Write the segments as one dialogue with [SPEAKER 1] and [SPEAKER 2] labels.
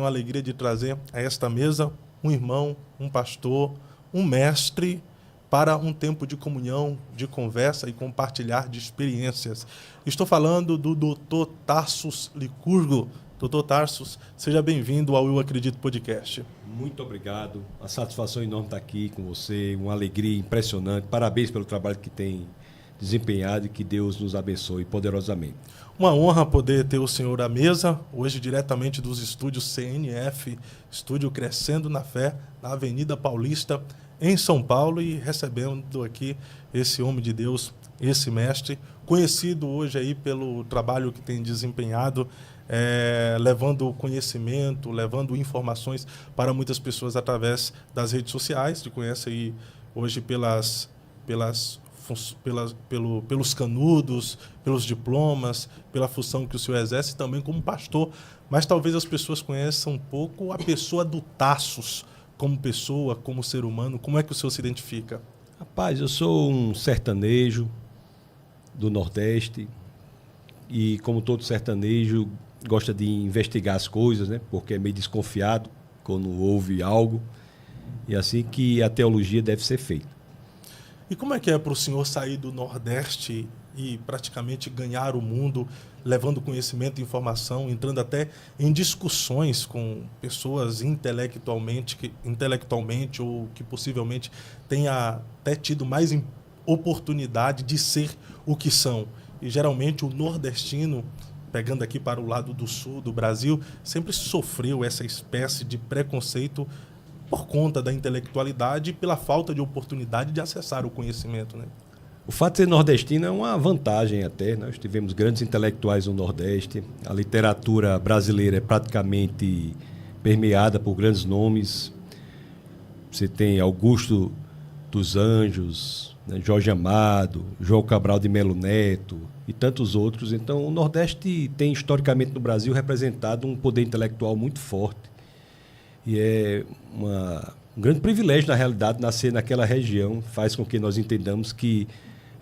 [SPEAKER 1] uma alegria de trazer a esta mesa um irmão, um pastor, um mestre para um tempo de comunhão, de conversa e compartilhar de experiências. Estou falando do Dr. Tarsus Licurgo. Dr. Tarsus, seja bem-vindo ao Eu Acredito Podcast.
[SPEAKER 2] Muito obrigado. A satisfação enorme estar aqui com você, uma alegria impressionante. Parabéns pelo trabalho que tem desempenhado e que Deus nos abençoe poderosamente.
[SPEAKER 1] Uma honra poder ter o senhor à mesa, hoje diretamente dos estúdios CNF, Estúdio Crescendo na Fé, na Avenida Paulista, em São Paulo, e recebendo aqui esse homem de Deus, esse mestre, conhecido hoje aí pelo trabalho que tem desempenhado, levando conhecimento, levando informações para muitas pessoas através das redes sociais. Te conhece aí hoje pelos canudos, pelos diplomas, pela função que o senhor exerce, também como pastor. Mas talvez as pessoas conheçam um pouco a pessoa do Tarsus, como pessoa, como ser humano. Como é que o senhor se identifica?
[SPEAKER 2] Rapaz, eu sou um sertanejo do Nordeste e, como todo sertanejo, gosta de investigar as coisas, né? Porque é meio desconfiado quando ouve algo, e assim que a teologia deve ser feita.
[SPEAKER 1] E como é que é para o senhor sair do Nordeste e praticamente ganhar o mundo, levando conhecimento e informação, entrando até em discussões com pessoas intelectualmente ou que possivelmente tenha até tido mais oportunidade de ser o que são? E geralmente o nordestino, pegando aqui para o lado do sul do Brasil, sempre sofreu essa espécie de preconceito por conta da intelectualidade e pela falta de oportunidade de acessar o conhecimento, né?
[SPEAKER 2] O fato de ser nordestino é uma vantagem até. Nós tivemos grandes intelectuais no Nordeste. A literatura brasileira é praticamente permeada por grandes nomes. Você tem Augusto dos Anjos, né, Jorge Amado, João Cabral de Melo Neto e tantos outros. Então, o Nordeste tem, historicamente, no Brasil, representado um poder intelectual muito forte. E é um grande privilégio, na realidade, nascer naquela região. Faz com que nós entendamos que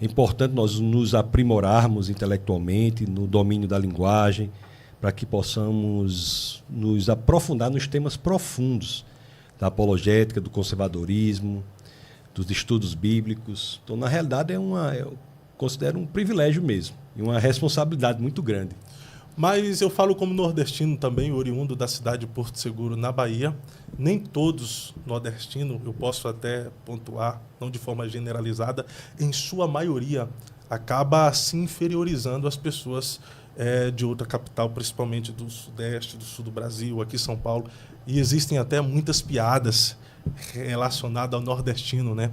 [SPEAKER 2] é importante nós nos aprimorarmos intelectualmente no domínio da linguagem, para que possamos nos aprofundar nos temas profundos da apologética, do conservadorismo, dos estudos bíblicos. Então, na realidade, eu considero um privilégio mesmo e uma responsabilidade muito grande.
[SPEAKER 1] Mas eu falo como nordestino também, oriundo da cidade de Porto Seguro, na Bahia. Nem todos nordestinos, eu posso até pontuar, não de forma generalizada, em sua maioria, acaba se inferiorizando as pessoas de outra capital, principalmente do Sudeste, do Sul do Brasil, aqui em São Paulo. E existem até muitas piadas relacionadas ao nordestino, né?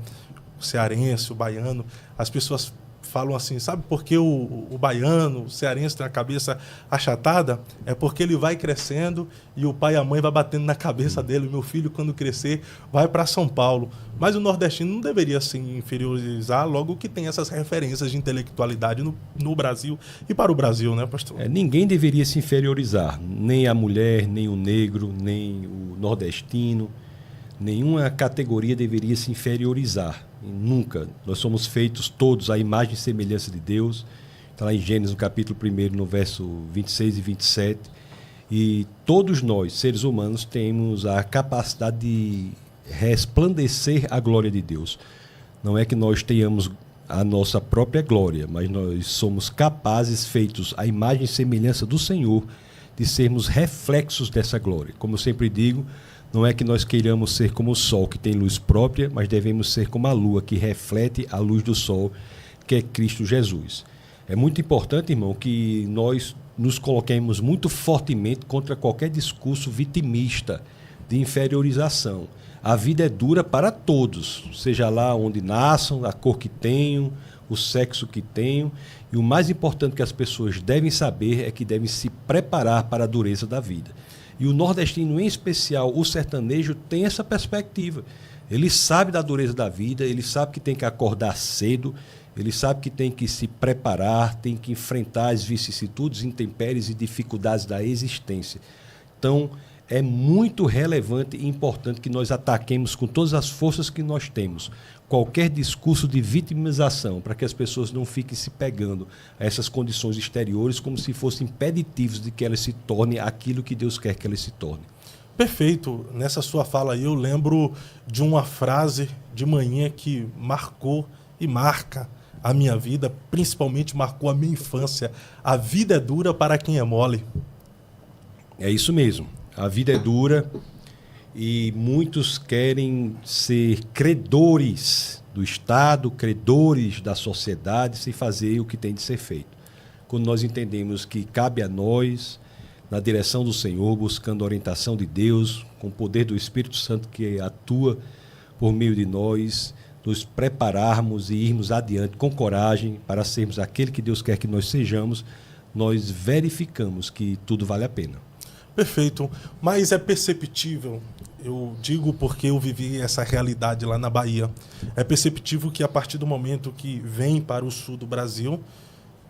[SPEAKER 1] O cearense, o baiano. As pessoas falam assim, sabe por que o baiano, o cearense tem a cabeça achatada? É porque ele vai crescendo e o pai e a mãe vai batendo na cabeça dele. O meu filho, quando crescer, vai para São Paulo. Mas o nordestino não deveria se inferiorizar, logo que tem essas referências de intelectualidade no Brasil e para o Brasil, né, pastor?
[SPEAKER 2] Ninguém deveria se inferiorizar, nem a mulher, nem o negro, nem o nordestino. Nenhuma categoria deveria se inferiorizar. Nunca. Nós somos feitos todos à imagem e semelhança de Deus. Está lá em Gênesis, no capítulo 1, no verso 26 e 27. E todos nós, seres humanos, temos a capacidade de resplandecer a glória de Deus. Não é que nós tenhamos a nossa própria glória, mas nós somos capazes, feitos à imagem e semelhança do Senhor, de sermos reflexos dessa glória. Como eu sempre digo, não é que nós queiramos ser como o sol, que tem luz própria, mas devemos ser como a lua, que reflete a luz do sol, que é Cristo Jesus. É muito importante, irmão, que nós nos coloquemos muito fortemente contra qualquer discurso vitimista de inferiorização. A vida é dura para todos, seja lá onde nasçam, a cor que tenham, o sexo que tenham. E o mais importante que as pessoas devem saber é que devem se preparar para a dureza da vida. E o nordestino, em especial, o sertanejo, tem essa perspectiva. Ele sabe da dureza da vida, ele sabe que tem que acordar cedo, ele sabe que tem que se preparar, tem que enfrentar as vicissitudes, intempéries e dificuldades da existência. Então, é muito relevante e importante que nós ataquemos com todas as forças que nós temos qualquer discurso de vitimização, para que as pessoas não fiquem se pegando a essas condições exteriores como se fossem impeditivos de que elas se tornem aquilo que Deus quer que elas se tornem.
[SPEAKER 1] Perfeito. Nessa sua fala aí, eu lembro de uma frase de manhã que marcou e marca a minha vida, principalmente marcou a minha infância. A vida é dura para quem é mole.
[SPEAKER 2] É isso mesmo. A vida é dura e muitos querem ser credores do Estado, credores da sociedade, sem fazer o que tem de ser feito. Quando nós entendemos que cabe a nós, na direção do Senhor, buscando a orientação de Deus, com o poder do Espírito Santo que atua por meio de nós, nos prepararmos e irmos adiante com coragem para sermos aquele que Deus quer que nós sejamos, nós verificamos que tudo vale a pena.
[SPEAKER 1] Perfeito. Mas é perceptível, eu digo porque eu vivi essa realidade lá na Bahia, é perceptível que a partir do momento que vem para o sul do Brasil,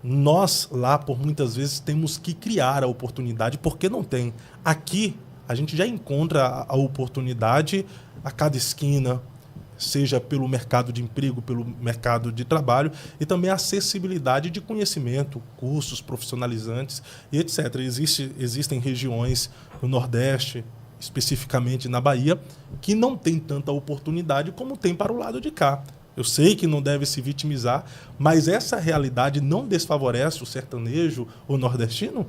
[SPEAKER 1] nós lá, por muitas vezes, temos que criar a oportunidade, porque não tem. Aqui, a gente já encontra a oportunidade a cada esquina, seja pelo mercado de emprego, pelo mercado de trabalho, e também a acessibilidade de conhecimento, cursos profissionalizantes e etc. Existem regiões no Nordeste, especificamente na Bahia, que não tem tanta oportunidade como tem para o lado de cá. Eu sei que não deve se vitimizar, mas essa realidade não desfavorece o sertanejo ou nordestino?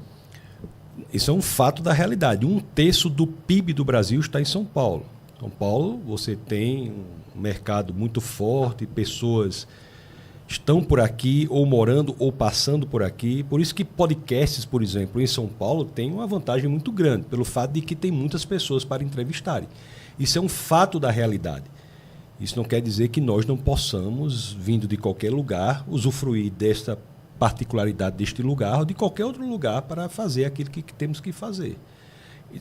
[SPEAKER 2] Isso é um fato da realidade. 1/3 do PIB do Brasil está em São Paulo. São Paulo, você tem um mercado muito forte, pessoas estão por aqui, ou morando, ou passando por aqui. Por isso que podcasts, por exemplo, em São Paulo, tem uma vantagem muito grande, pelo fato de que tem muitas pessoas para entrevistarem. Isso é um fato da realidade. Isso não quer dizer que nós não possamos, vindo de qualquer lugar, usufruir desta particularidade deste lugar ou de qualquer outro lugar para fazer aquilo que temos que fazer.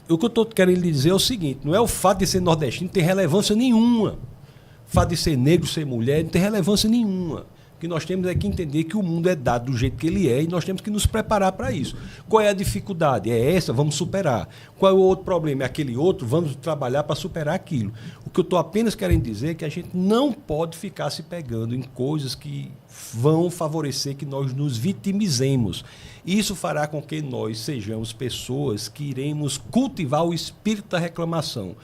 [SPEAKER 2] O que eu estou querendo lhe dizer é o seguinte, não é o fato de ser nordestino, não tem relevância nenhuma. O fato de ser negro, ser mulher, não tem relevância nenhuma. O que nós temos é que entender que o mundo é dado do jeito que ele é e nós temos que nos preparar para isso. Qual é a dificuldade? É essa, vamos superar. Qual é o outro problema? É aquele outro, vamos trabalhar para superar aquilo. O que eu estou apenas querendo dizer é que a gente não pode ficar se pegando em coisas que vão favorecer que nós nos vitimizemos. Isso fará com que nós sejamos pessoas que iremos cultivar o espírito da reclamação.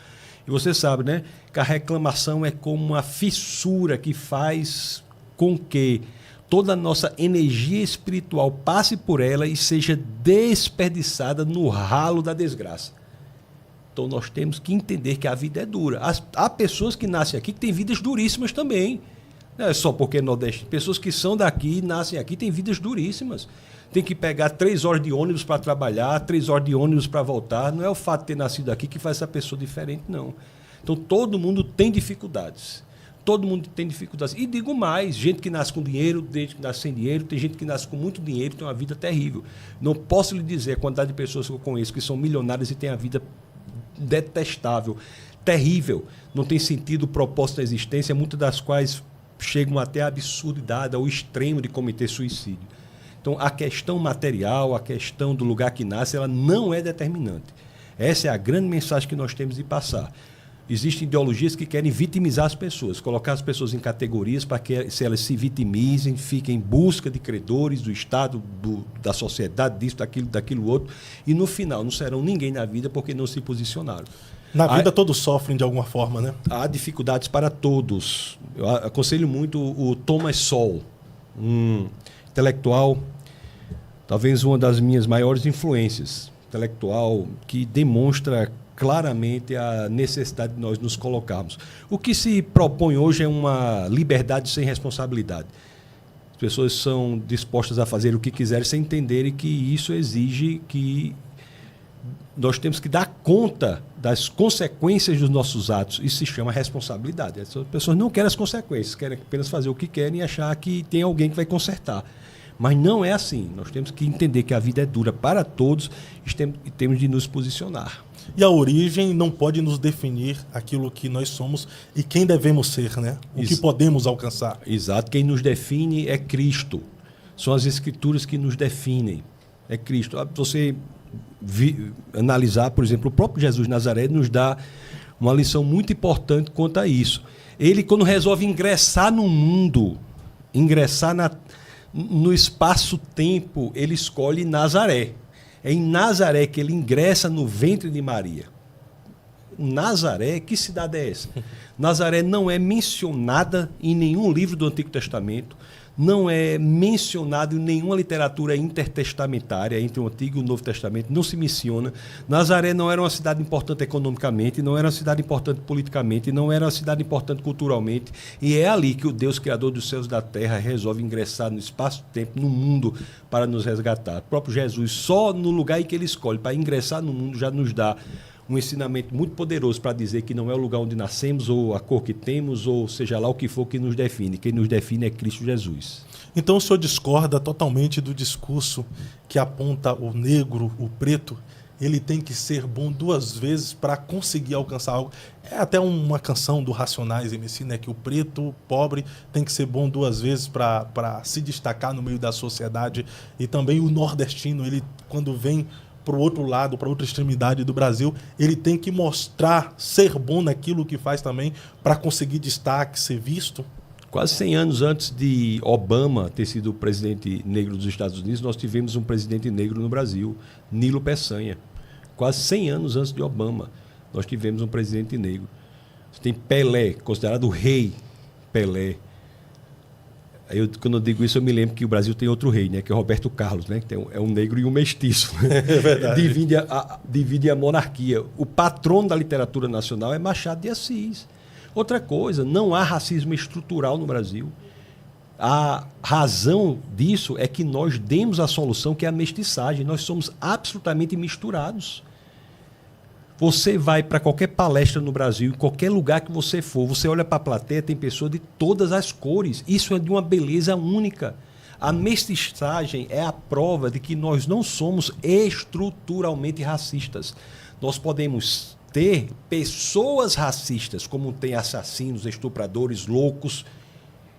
[SPEAKER 2] E você sabe, né, que a reclamação é como uma fissura que faz com que toda a nossa energia espiritual passe por ela e seja desperdiçada no ralo da desgraça. Então nós temos que entender que a vida é dura. Há pessoas que nascem aqui que têm vidas duríssimas também. Não é só porque é nordeste. Pessoas que são daqui, nascem aqui, têm vidas duríssimas. Tem que pegar 3 horas de ônibus para trabalhar, 3 horas de ônibus para voltar. Não é o fato de ter nascido aqui que faz essa pessoa diferente, não. Então todo mundo tem dificuldades. Todo mundo tem dificuldades. E digo mais, gente que nasce com dinheiro, gente que nasce sem dinheiro, tem gente que nasce com muito dinheiro e tem uma vida terrível. Não posso lhe dizer a quantidade de pessoas que eu conheço que são milionárias e têm a vida detestável, terrível. Não tem sentido, propósito da existência, muitas das quais chegam até a absurdidade, ao extremo de cometer suicídio. Então, a questão material, a questão do lugar que nasce, ela não é determinante. Essa é a grande mensagem que nós temos de passar. Existem ideologias que querem vitimizar as pessoas, colocar as pessoas em categorias para que, se elas se vitimizem, fiquem em busca de credores do Estado, da sociedade, disso, daquilo outro, e no final não serão ninguém na vida porque não se posicionaram.
[SPEAKER 1] Na vida todos sofrem de alguma forma, né?
[SPEAKER 2] Há dificuldades para todos. Eu aconselho muito o Thomas Sowell, um intelectual, talvez uma das minhas maiores influências, intelectual que demonstra claramente a necessidade de nós nos colocarmos. O que se propõe hoje é uma liberdade sem responsabilidade. As pessoas são dispostas a fazer o que quiserem sem entenderem que isso exige que nós temos que dar conta das consequências dos nossos atos. Isso se chama responsabilidade. As pessoas não querem as consequências, querem apenas fazer o que querem e achar que tem alguém que vai consertar. Mas não é assim. Nós temos que entender que a vida é dura para todos e temos de nos posicionar.
[SPEAKER 1] E a origem não pode nos definir aquilo que nós somos e quem devemos ser, né? O que podemos alcançar.
[SPEAKER 2] Exato. Quem nos define é Cristo. São as Escrituras que nos definem. É Cristo. Você analisar, por exemplo, o próprio Jesus de Nazaré nos dá uma lição muito importante quanto a isso. Ele, quando resolve ingressar no mundo, ingressar no espaço-tempo, ele escolhe Nazaré. É em Nazaré que ele ingressa no ventre de Maria. Nazaré, que cidade é essa? Nazaré não é mencionada em nenhum livro do Antigo Testamento, não é mencionado em nenhuma literatura intertestamentária entre o Antigo e o Novo Testamento, não se menciona. Nazaré não era uma cidade importante economicamente, não era uma cidade importante politicamente, não era uma cidade importante culturalmente, e é ali que o Deus Criador dos céus e da terra resolve ingressar no espaço-tempo, no mundo, para nos resgatar. O próprio Jesus, só no lugar em que ele escolhe para ingressar no mundo, já nos dá um ensinamento muito poderoso para dizer que não é o lugar onde nascemos, ou a cor que temos, ou seja lá o que for que nos define. Quem nos define é Cristo Jesus.
[SPEAKER 1] Então o senhor discorda totalmente do discurso que aponta o negro, o preto, ele tem que ser bom duas vezes para conseguir alcançar algo. É até uma canção do Racionais MC, né, que o preto, o pobre, tem que ser bom duas vezes para se destacar no meio da sociedade. E também o nordestino, ele quando vem para o outro lado, para outra extremidade do Brasil, ele tem que mostrar, ser bom naquilo que faz também, para conseguir destaque, ser visto.
[SPEAKER 2] Quase 100 anos antes de Obama ter sido o presidente negro dos Estados Unidos, nós tivemos um presidente negro no Brasil, Nilo Peçanha. Quase 100 anos antes de Obama, nós tivemos um presidente negro. Você tem Pelé, considerado o rei Pelé. Quando eu digo isso, eu me lembro que o Brasil tem outro rei, né, que é o Roberto Carlos, né, que é um negro e um mestiço.
[SPEAKER 1] É verdade.
[SPEAKER 2] Divide a monarquia. O patrono da literatura nacional é Machado de Assis. Outra coisa, não há racismo estrutural no Brasil. A razão disso é que nós demos a solução, que é a mestiçagem. Nós somos absolutamente misturados. Você vai para qualquer palestra no Brasil, em qualquer lugar que você for, você olha para a plateia, tem pessoas de todas as cores. Isso é de uma beleza única. A mestiçagem é a prova de que nós não somos estruturalmente racistas. Nós podemos ter pessoas racistas, como tem assassinos, estupradores, loucos,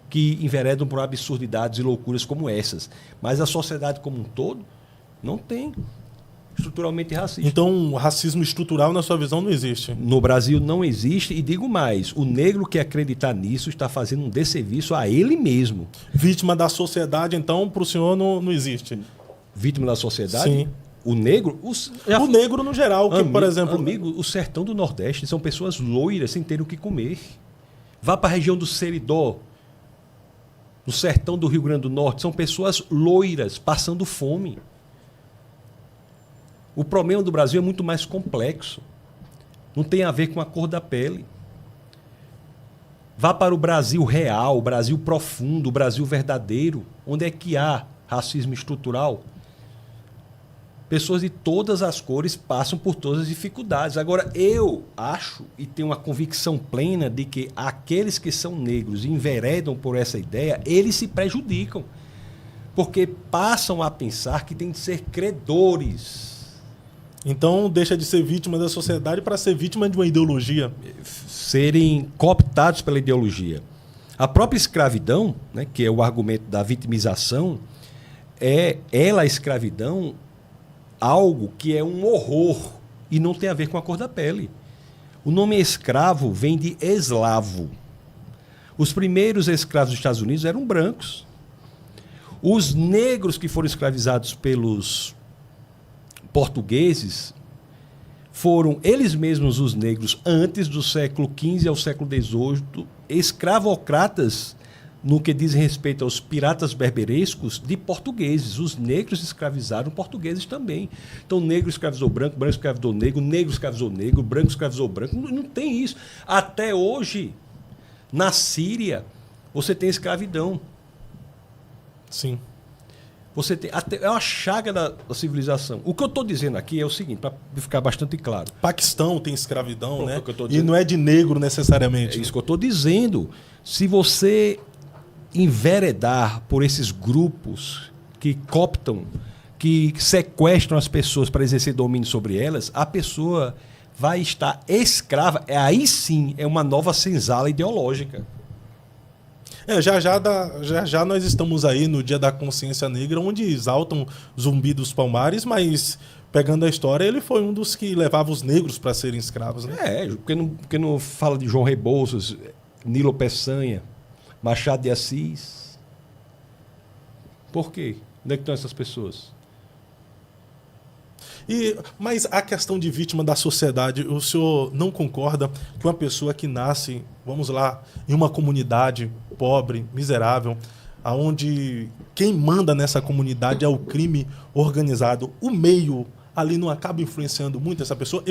[SPEAKER 2] que enveredam por absurdidades e loucuras como essas. Mas a sociedade como um todo não tem estruturalmente racista.
[SPEAKER 1] Então, o racismo estrutural, na sua visão, não existe?
[SPEAKER 2] No Brasil não existe, e digo mais, o negro que acreditar nisso está fazendo um desserviço a ele mesmo.
[SPEAKER 1] Vítima da sociedade, então, para o senhor não existe?
[SPEAKER 2] Vítima da sociedade?
[SPEAKER 1] Sim.
[SPEAKER 2] O negro?
[SPEAKER 1] O negro no geral, que, por exemplo...
[SPEAKER 2] Amigo, o sertão do Nordeste são pessoas loiras sem ter o que comer. Vá para a região do Seridó, no sertão do Rio Grande do Norte, são pessoas loiras, passando fome. O problema do Brasil é muito mais complexo. Não tem a ver com a cor da pele. Vá para o Brasil real, o Brasil profundo, o Brasil verdadeiro. Onde é que há racismo estrutural? Pessoas de todas as cores passam por todas as dificuldades. Agora, eu acho e tenho uma convicção plena de que aqueles que são negros e enveredam por essa ideia, eles se prejudicam. Porque passam a pensar que têm de ser credores.
[SPEAKER 1] Então, deixa de ser vítima da sociedade para ser vítima de uma ideologia.
[SPEAKER 2] Serem cooptados pela ideologia. A própria escravidão, né, que é o argumento da vitimização, a escravidão, algo que é um horror e não tem a ver com a cor da pele. O nome escravo vem de eslavo. Os primeiros escravos dos Estados Unidos eram brancos. Os negros que foram escravizados pelos portugueses foram eles mesmos, os negros, antes do século XV ao século XVIII, escravocratas no que diz respeito aos piratas berberescos de portugueses. Os negros escravizaram portugueses também. Então, negro escravizou branco, branco escravizou negro escravizou negro, branco escravizou branco. Não tem isso. Até hoje, na Síria, você tem escravidão.
[SPEAKER 1] Sim.
[SPEAKER 2] Você tem, é uma chaga da civilização. O que eu estou dizendo aqui é o seguinte, para ficar bastante claro.
[SPEAKER 1] Paquistão tem escravidão, né?
[SPEAKER 2] E
[SPEAKER 1] não é de negro necessariamente.
[SPEAKER 2] É isso que eu estou dizendo. Se você enveredar por esses grupos que cooptam, que sequestram as pessoas para exercer domínio sobre elas, a pessoa vai estar escrava. Aí sim é uma nova senzala ideológica.
[SPEAKER 1] Já nós estamos aí no Dia da Consciência Negra, onde exaltam Zumbi dos Palmares, pegando a história, ele foi um dos que levava os negros para serem escravos, né?
[SPEAKER 2] Porque não fala de João Rebouças, Nilo Peçanha, Machado de Assis. Por quê? Onde é que estão essas pessoas?
[SPEAKER 1] Mas a questão de vítima da sociedade, o senhor não concorda que uma pessoa que nasce, vamos lá, em uma comunidade pobre, miserável, onde quem manda nessa comunidade é o crime organizado, o meio ali não acaba influenciando muito essa pessoa?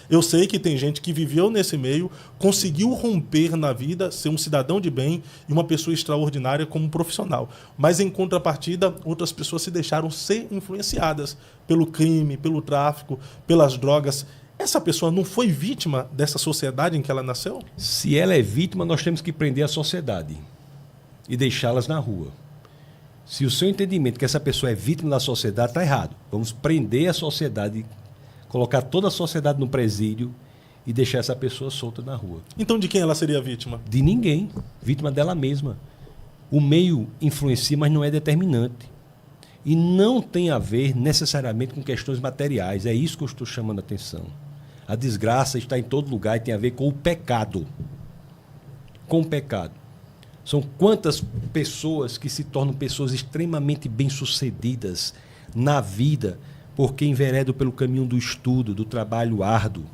[SPEAKER 1] Eu sei que tem gente que viveu nesse meio, conseguiu romper na vida, ser um cidadão de bem e uma pessoa extraordinária como profissional. Mas, em contrapartida, outras pessoas se deixaram ser influenciadas pelo crime, pelo tráfico, pelas drogas. Essa pessoa não foi vítima dessa sociedade em que ela nasceu?
[SPEAKER 2] Se ela é vítima, nós temos que prender a sociedade e deixá-las na rua. Se o seu entendimento que essa pessoa é vítima da sociedade, está errado. Vamos prender a sociedade, colocar toda a sociedade no presídio e deixar essa pessoa solta na rua.
[SPEAKER 1] Então de quem ela seria vítima?
[SPEAKER 2] De ninguém. Vítima dela mesma. O meio influencia, mas não é determinante. E não tem a ver necessariamente com questões materiais. É isso que eu estou chamando a atenção. A desgraça está em todo lugar e tem a ver com o pecado. Com o pecado. São quantas pessoas que se tornam pessoas extremamente bem-sucedidas na vida porque enveredam pelo caminho do estudo, do trabalho árduo,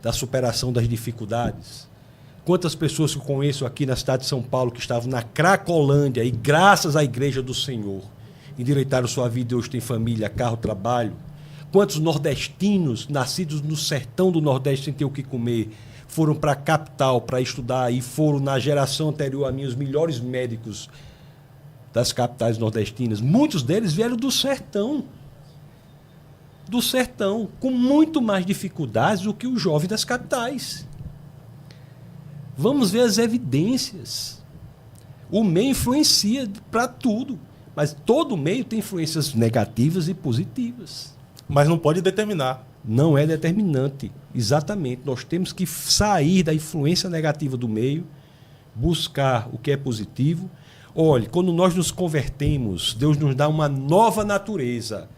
[SPEAKER 2] da superação das dificuldades. Quantas pessoas que eu conheço aqui na cidade de São Paulo que estavam na Cracolândia e, graças à Igreja do Senhor, endireitaram sua vida e hoje têm família, carro, trabalho. Quantos nordestinos, nascidos no sertão do Nordeste sem ter o que comer, foram para a capital para estudar e foram, na geração anterior a mim, os melhores médicos das capitais nordestinas. Muitos deles vieram do sertão. Do sertão, com muito mais dificuldades do que os jovens das capitais. Vamos ver as evidências. O meio influencia para tudo, mas todo meio tem influências negativas e positivas.
[SPEAKER 1] Mas não pode determinar.
[SPEAKER 2] Não é determinante, exatamente. Nós temos que sair da influência negativa do meio, buscar o que é positivo. Olhe, quando nós nos convertemos, Deus nos dá uma nova natureza.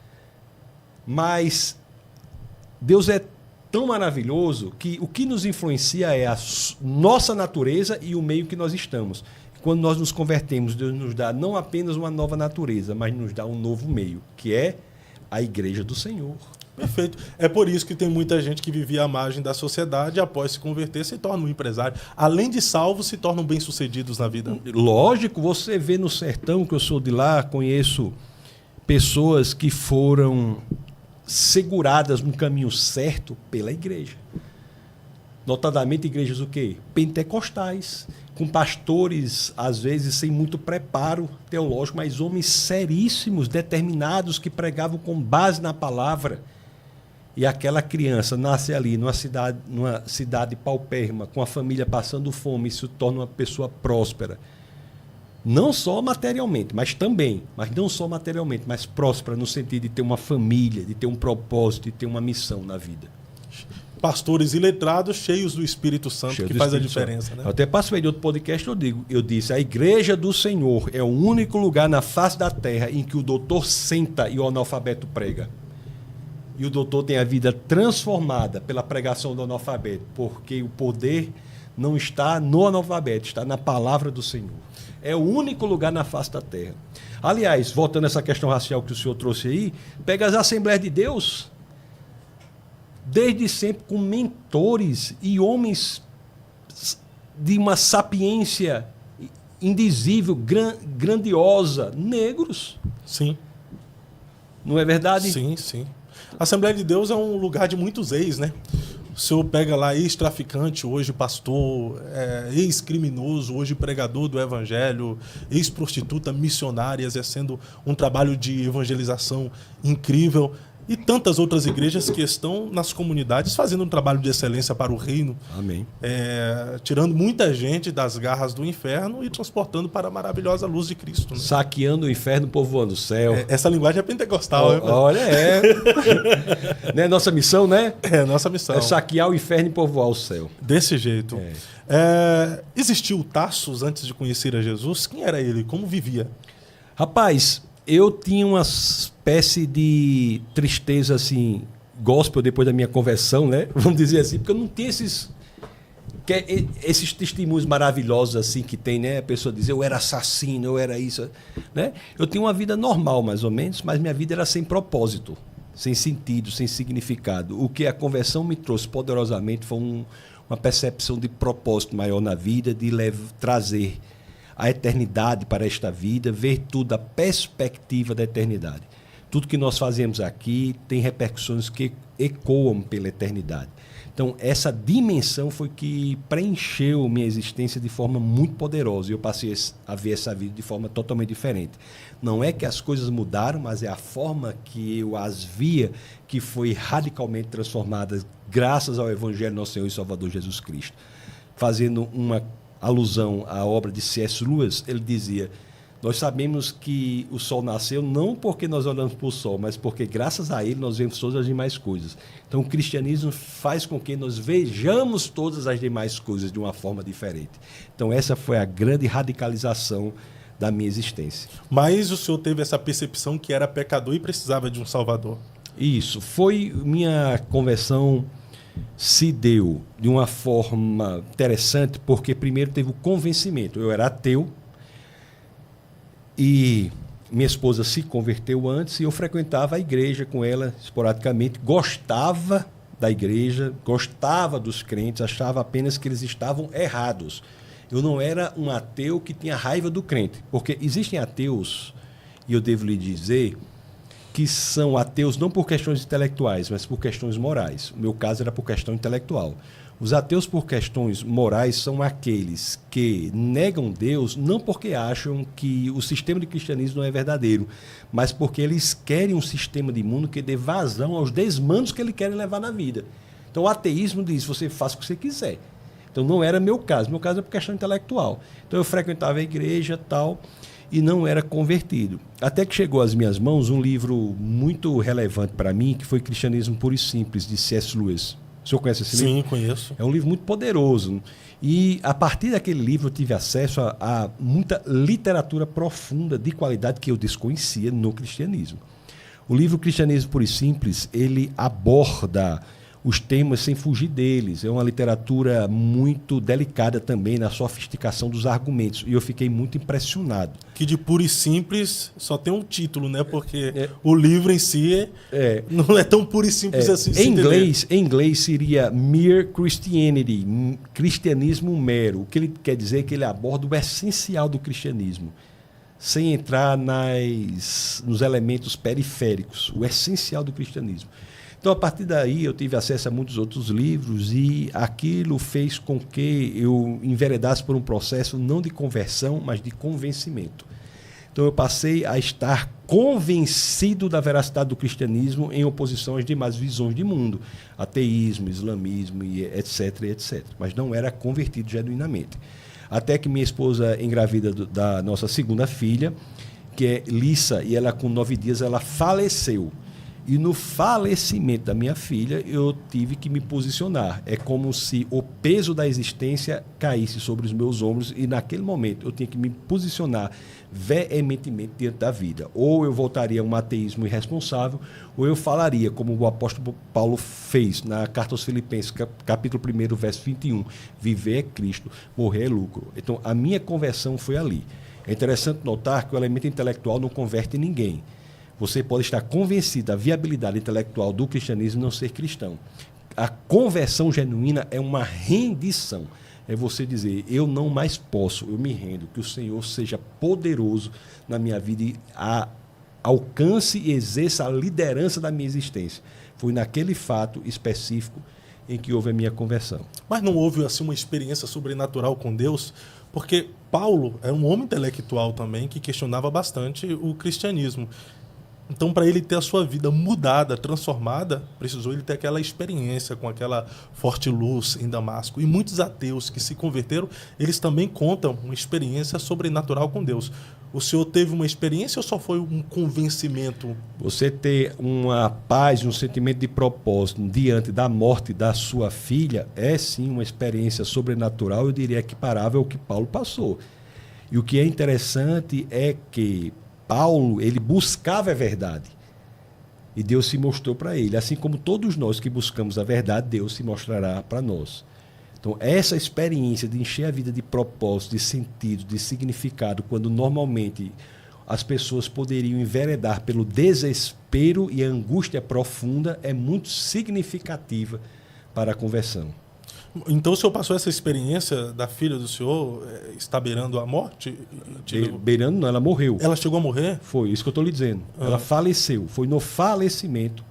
[SPEAKER 2] Mas Deus é tão maravilhoso que o que nos influencia é a nossa natureza e o meio que nós estamos. Quando nós nos convertemos, Deus nos dá não apenas uma nova natureza, mas nos dá um novo meio, que é a Igreja do Senhor.
[SPEAKER 1] Perfeito. É por isso que tem muita gente que vivia à margem da sociedade e, após se converter, se torna um empresário. Além de salvos, se tornam bem-sucedidos na vida.
[SPEAKER 2] Lógico, você vê no sertão, que eu sou de lá, conheço pessoas que foram seguradas no caminho certo pela igreja. Notadamente igrejas o quê? Pentecostais, com pastores, às vezes, sem muito preparo teológico, mas homens seríssimos, determinados, que pregavam com base na palavra. E aquela criança nasce ali, numa cidade paupérrima, com a família passando fome, e se torna uma pessoa próspera. Não só materialmente, mas também, mas não só materialmente, mas próspera no sentido de ter uma família, de ter um propósito, de ter uma missão na vida.
[SPEAKER 1] Pastores iletrados, cheios do Espírito Santo, que faz a diferença. Né?
[SPEAKER 2] Eu até participei de outro podcast, eu disse, a Igreja do Senhor é o único lugar na face da terra em que o doutor senta e o analfabeto prega. E o doutor tem a vida transformada pela pregação do analfabeto, porque o poder não está no analfabeto, está na palavra do Senhor. É o único lugar na face da terra. Aliás, voltando a essa questão racial que o senhor trouxe aí, pega as Assembleias de Deus, desde sempre com mentores e homens de uma sapiência indizível, grandiosa, negros.
[SPEAKER 1] Sim.
[SPEAKER 2] Não é verdade?
[SPEAKER 1] Sim, sim. A Assembleia de Deus é um lugar de muitos ex, né? O senhor pega lá ex-traficante, hoje pastor, ex-criminoso, hoje pregador do evangelho, ex-prostituta missionária, exercendo um trabalho de evangelização incrível. E tantas outras igrejas que estão nas comunidades fazendo um trabalho de excelência para o reino.
[SPEAKER 2] Amém.
[SPEAKER 1] Tirando muita gente das garras do inferno e transportando para a maravilhosa luz de Cristo. Né?
[SPEAKER 2] Saqueando o inferno, povoando o céu.
[SPEAKER 1] Essa linguagem é pentecostal. Né?
[SPEAKER 2] Olha, Não é nossa missão, né?
[SPEAKER 1] É nossa missão.
[SPEAKER 2] É saquear o inferno e povoar o céu.
[SPEAKER 1] Desse jeito. Existiu Tarsus antes de conhecer a Jesus? Quem era ele? Como vivia?
[SPEAKER 2] Rapaz, eu tinha uma espécie de tristeza, assim, gospel depois da minha conversão, né? Vamos dizer assim, porque eu não tinha esses testemunhos maravilhosos assim que tem, né? A pessoa diz, eu era assassino, eu era isso, né? Eu tinha uma vida normal, mais ou menos, mas minha vida era sem propósito, sem sentido, sem significado. O que a conversão me trouxe poderosamente foi uma percepção de propósito maior na vida, de trazer a eternidade para esta vida, ver tudo da perspectiva da eternidade. Tudo que nós fazemos aqui tem repercussões que ecoam pela eternidade. Então, essa dimensão foi que preencheu minha existência de forma muito poderosa. E eu passei a ver essa vida de forma totalmente diferente. Não é que as coisas mudaram, mas é a forma que eu as via que foi radicalmente transformada graças ao Evangelho do nosso Senhor e Salvador Jesus Cristo. Fazendo uma alusão à obra de C.S. Lewis, ele dizia: nós sabemos que o sol nasceu não porque nós olhamos para o sol, mas porque graças a ele nós vemos todas as demais coisas. Então o cristianismo faz com que nós vejamos todas as demais coisas de uma forma diferente. Então essa foi a grande radicalização da minha existência.
[SPEAKER 1] Mas o senhor teve essa percepção que era pecador e precisava de um salvador.
[SPEAKER 2] Isso, foi minha conversão. Se deu de uma forma interessante, porque primeiro teve o convencimento. Eu era ateu e minha esposa se converteu antes e eu frequentava a igreja com ela esporadicamente, gostava da igreja, gostava dos crentes, achava apenas que eles estavam errados. Eu não era um ateu que tinha raiva do crente, porque existem ateus, e eu devo lhe dizer, que são ateus não por questões intelectuais, mas por questões morais. O meu caso era por questão intelectual. Os ateus por questões morais são aqueles que negam Deus não porque acham que o sistema de cristianismo não é verdadeiro, mas porque eles querem um sistema de mundo que dê vazão aos desmandos que eles querem levar na vida. Então o ateísmo diz: você faz o que você quiser. Então não era meu caso era por questão intelectual. Então eu frequentava a igreja tal, e não era convertido. Até que chegou às minhas mãos um livro muito relevante para mim, que foi Cristianismo Puro e Simples, de C.S. Lewis. O senhor conhece esse livro?
[SPEAKER 1] Sim, conheço.
[SPEAKER 2] É um livro muito poderoso. E, a partir daquele livro, eu tive acesso a muita literatura profunda, de qualidade, que eu desconhecia no cristianismo. O livro Cristianismo Puro e Simples, ele aborda os temas sem fugir deles. É uma literatura muito delicada também na sofisticação dos argumentos. E eu fiquei muito impressionado.
[SPEAKER 1] Que de puro e simples só tem um título, né? Porque o livro em si não é tão puro e simples assim.
[SPEAKER 2] Em inglês seria Mere Christianity, cristianismo mero. O que ele quer dizer é que ele aborda o essencial do cristianismo, sem entrar nos elementos periféricos, o essencial do cristianismo. Então, a partir daí, eu tive acesso a muitos outros livros e aquilo fez com que eu enveredasse por um processo não de conversão, mas de convencimento. Então, eu passei a estar convencido da veracidade do cristianismo em oposição às demais visões de mundo, ateísmo, islamismo, e etc, etc. Mas não era convertido genuinamente. Até que minha esposa engravida da nossa segunda filha, que é Lissa, e ela com 9 dias ela faleceu. E no falecimento da minha filha, eu tive que me posicionar. É como se o peso da existência caísse sobre os meus ombros e, naquele momento, eu tinha que me posicionar veementemente diante da vida. Ou eu voltaria a um ateísmo irresponsável, ou eu falaria, como o apóstolo Paulo fez na carta aos Filipenses, capítulo 1, verso 21, viver é Cristo, morrer é lucro. Então, a minha conversão foi ali. É interessante notar que o elemento intelectual não converte ninguém. Você pode estar convencido da viabilidade intelectual do cristianismo e não ser cristão. A conversão genuína é uma rendição. É você dizer: eu não mais posso, eu me rendo, que o Senhor seja poderoso na minha vida e alcance e exerça a liderança da minha existência. Foi naquele fato específico em que houve a minha conversão.
[SPEAKER 1] Mas não houve assim uma experiência sobrenatural com Deus? Porque Paulo era um homem intelectual também que questionava bastante o cristianismo. Então, para ele ter a sua vida mudada, transformada, precisou ele ter aquela experiência com aquela forte luz em Damasco. E muitos ateus que se converteram, eles também contam uma experiência sobrenatural com Deus. O senhor teve uma experiência ou só foi um convencimento?
[SPEAKER 2] Você ter uma paz, um sentimento de propósito diante da morte da sua filha é sim uma experiência sobrenatural, eu diria equiparável ao que Paulo passou. E o que é interessante é que Paulo, ele buscava a verdade e Deus se mostrou para ele. Assim como todos nós que buscamos a verdade, Deus se mostrará para nós. Então, essa experiência de encher a vida de propósito, de sentido, de significado, quando normalmente as pessoas poderiam enveredar pelo desespero e a angústia profunda é muito significativa para a conversão.
[SPEAKER 1] Então o senhor passou essa experiência da filha do senhor está beirando a morte?
[SPEAKER 2] Beirando não, ela morreu.
[SPEAKER 1] Ela chegou a morrer?
[SPEAKER 2] Foi, isso que eu estou lhe dizendo. Ela faleceu. Foi no falecimento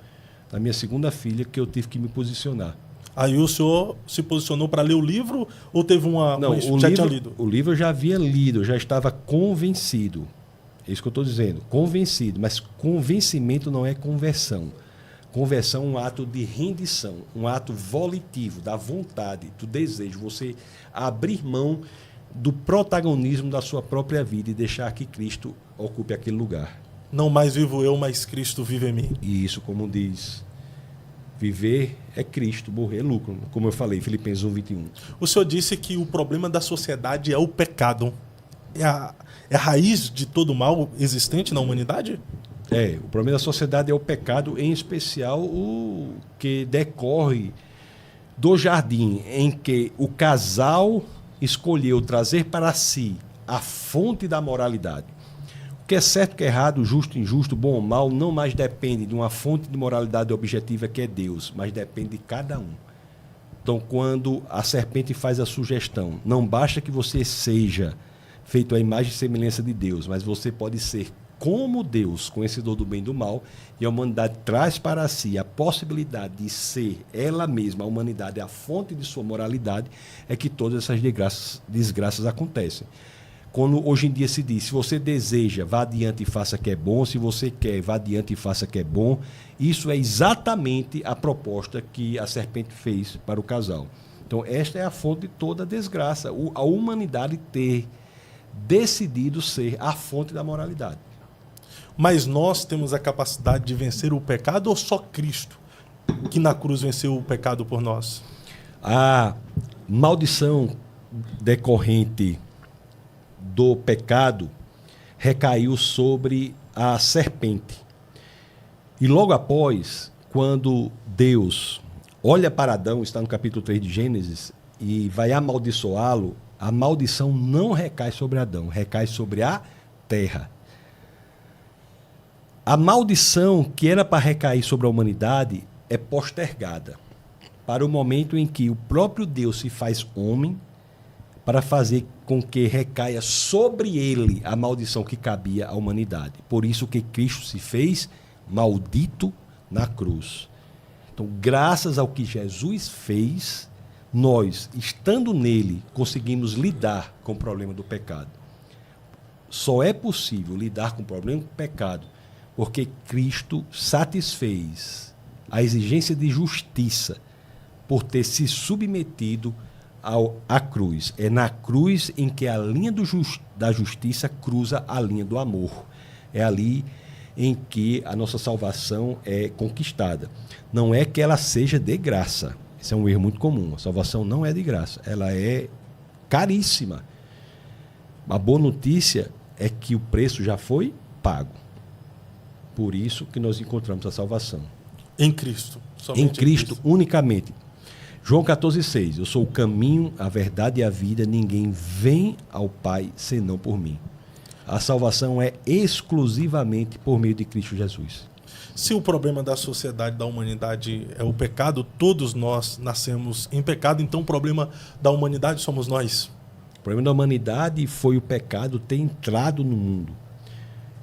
[SPEAKER 2] da minha segunda filha que eu tive que me posicionar.
[SPEAKER 1] Aí o senhor se posicionou para ler o livro ou teve
[SPEAKER 2] tinha lido? O livro eu já havia lido, eu já estava convencido. É isso que eu estou dizendo, convencido. Mas convencimento não é conversão. Conversão é um ato de rendição, um ato volitivo, da vontade, do desejo. Você abrir mão do protagonismo da sua própria vida e deixar que Cristo ocupe aquele lugar.
[SPEAKER 1] Não mais vivo eu, mas Cristo vive em mim.
[SPEAKER 2] E isso, como diz, viver é Cristo, morrer é lucro. Como eu falei, Filipenses 1:21.
[SPEAKER 1] O senhor disse que o problema da sociedade é o pecado. É a raiz de todo mal existente na humanidade?
[SPEAKER 2] O problema da sociedade é o pecado, em especial o que decorre do jardim, em que o casal escolheu trazer para si a fonte da moralidade. O que é certo, o que é errado, justo, injusto, bom ou mal, não mais depende de uma fonte de moralidade objetiva que é Deus, mas depende de cada um. Então, quando a serpente faz a sugestão, não basta que você seja feito à imagem e semelhança de Deus, mas você pode ser como Deus, conhecedor do bem e do mal, e a humanidade traz para si a possibilidade de ser ela mesma, a humanidade, a fonte de sua moralidade, é que todas essas desgraças acontecem. Quando hoje em dia se diz, se você deseja, vá adiante e faça que é bom, se você quer, vá adiante e faça que é bom, isso é exatamente a proposta que a serpente fez para o casal. Então, esta é a fonte de toda a desgraça, a humanidade ter decidido ser a fonte da moralidade.
[SPEAKER 1] Mas nós temos a capacidade de vencer o pecado ou só Cristo, que na cruz venceu o pecado por nós?
[SPEAKER 2] A maldição decorrente do pecado recaiu sobre a serpente. E logo após, quando Deus olha para Adão, está no capítulo 3 de Gênesis, e vai amaldiçoá-lo, a maldição não recai sobre Adão, recai sobre a terra. A maldição que era para recair sobre a humanidade é postergada para o momento em que o próprio Deus se faz homem para fazer com que recaia sobre ele a maldição que cabia à humanidade. Por isso que Cristo se fez maldito na cruz. Então, graças ao que Jesus fez, nós, estando nele, conseguimos lidar com o problema do pecado. Só é possível lidar com o problema do pecado porque Cristo satisfez a exigência de justiça por ter se submetido à cruz. É na cruz em que a linha da justiça cruza a linha do amor. É ali em que a nossa salvação é conquistada. Não é que ela seja de graça. Esse é um erro muito comum. A salvação não é de graça. Ela é caríssima. A boa notícia é que o preço já foi pago. Por isso que nós encontramos a salvação.
[SPEAKER 1] Em Cristo.
[SPEAKER 2] Em Cristo, unicamente. João 14,6. Eu sou o caminho, a verdade e a vida. Ninguém vem ao Pai senão por mim. A salvação é exclusivamente por meio de Cristo Jesus.
[SPEAKER 1] Se o problema da sociedade, da humanidade é o pecado, todos nós nascemos em pecado, então o problema da humanidade somos nós.
[SPEAKER 2] O problema da humanidade foi o pecado ter entrado no mundo.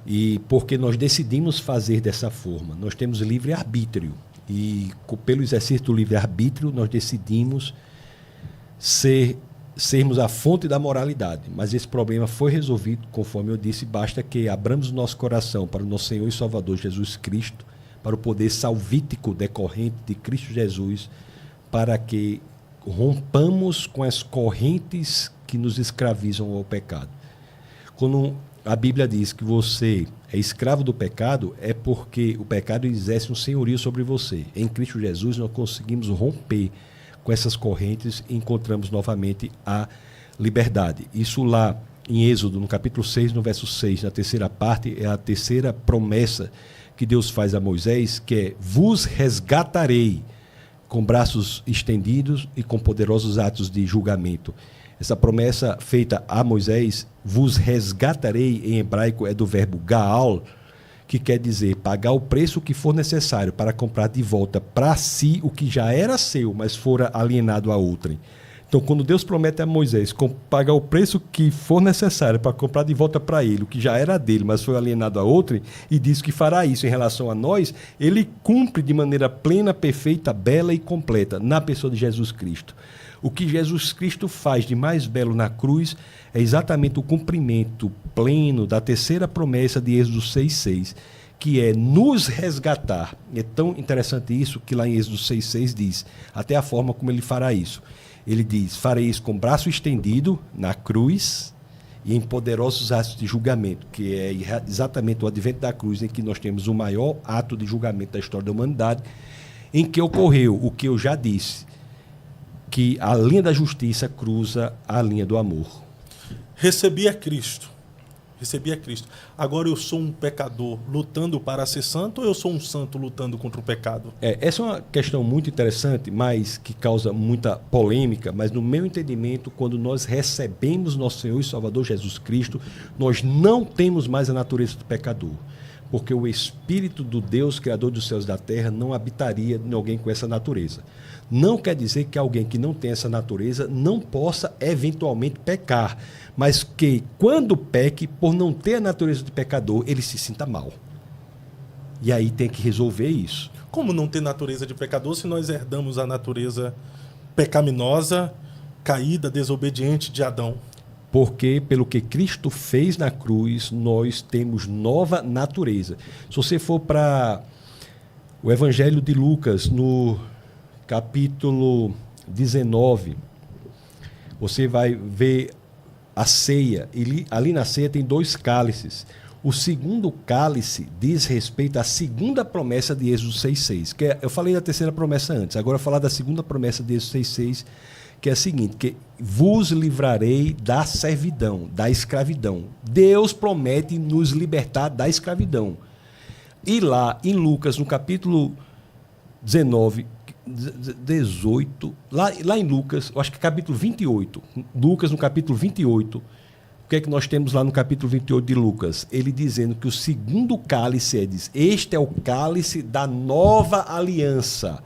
[SPEAKER 2] E porque nós decidimos fazer dessa forma, nós temos livre-arbítrio. E pelo exercício do livre-arbítrio, nós decidimos sermos a fonte da moralidade. Mas esse problema foi resolvido, conforme eu disse, basta que abramos o nosso coração para o nosso Senhor e Salvador Jesus Cristo, para o poder salvítico decorrente de Cristo Jesus, para que rompamos com as correntes que nos escravizam ao pecado. Quando a Bíblia diz que você é escravo do pecado, é porque o pecado exerce um senhorio sobre você. Em Cristo Jesus nós conseguimos romper com essas correntes e encontramos novamente a liberdade. Isso lá em Êxodo, no capítulo 6, no verso 6, na terceira parte, é a terceira promessa que Deus faz a Moisés, que é: vos resgatarei com braços estendidos e com poderosos atos de julgamento. Essa promessa feita a Moisés, vos resgatarei, em hebraico é do verbo gaal, que quer dizer pagar o preço que for necessário para comprar de volta para si o que já era seu, mas fora alienado a outrem. Então, quando Deus promete a Moisés pagar o preço que for necessário para comprar de volta para ele o que já era dele, mas foi alienado a outrem, e diz que fará isso em relação a nós, ele cumpre de maneira plena, perfeita, bela e completa na pessoa de Jesus Cristo. O que Jesus Cristo faz de mais belo na cruz é exatamente o cumprimento pleno da terceira promessa de Êxodo 6,6, que é nos resgatar. É tão interessante isso que lá em Êxodo 6,6 diz, até a forma como ele fará isso. Ele diz, farei isso com braço estendido na cruz e em poderosos atos de julgamento, que é exatamente o advento da cruz, em que nós temos o maior ato de julgamento da história da humanidade, em que ocorreu o que eu já disse, que a linha da justiça cruza a linha do amor.
[SPEAKER 1] Recebi a Cristo. Agora eu sou um pecador lutando para ser santo, ou eu sou um santo lutando contra o pecado?
[SPEAKER 2] Essa é uma questão muito interessante, mas que causa muita polêmica, mas no meu entendimento, quando nós recebemos nosso Senhor e Salvador Jesus Cristo, nós não temos mais a natureza do pecador, porque o Espírito do Deus, Criador dos céus e da terra, não habitaria em alguém com essa natureza. Não quer dizer que alguém que não tem essa natureza não possa eventualmente pecar, mas que quando peque, por não ter a natureza de pecador, ele se sinta mal. E aí tem que resolver isso.
[SPEAKER 1] Como não ter natureza de pecador se nós herdamos a natureza pecaminosa, caída, desobediente de Adão?
[SPEAKER 2] Porque pelo que Cristo fez na cruz, nós temos nova natureza. Se você for para o Evangelho de Lucas, no capítulo 19, você vai ver a ceia. Ali na ceia tem 2 cálices. O segundo cálice diz respeito à segunda promessa de Êxodo 6,6. Eu falei da terceira promessa antes, agora eu vou falar da segunda promessa de Êxodo 6,6, que é a seguinte, que vos livrarei da servidão, da escravidão. Deus promete nos libertar da escravidão. E lá em Lucas, no capítulo 18, lá em Lucas, eu acho que capítulo 28, Lucas no capítulo 28, o que é que nós temos lá no capítulo 28 de Lucas? Ele dizendo que o segundo cálice diz, este é o cálice da nova aliança.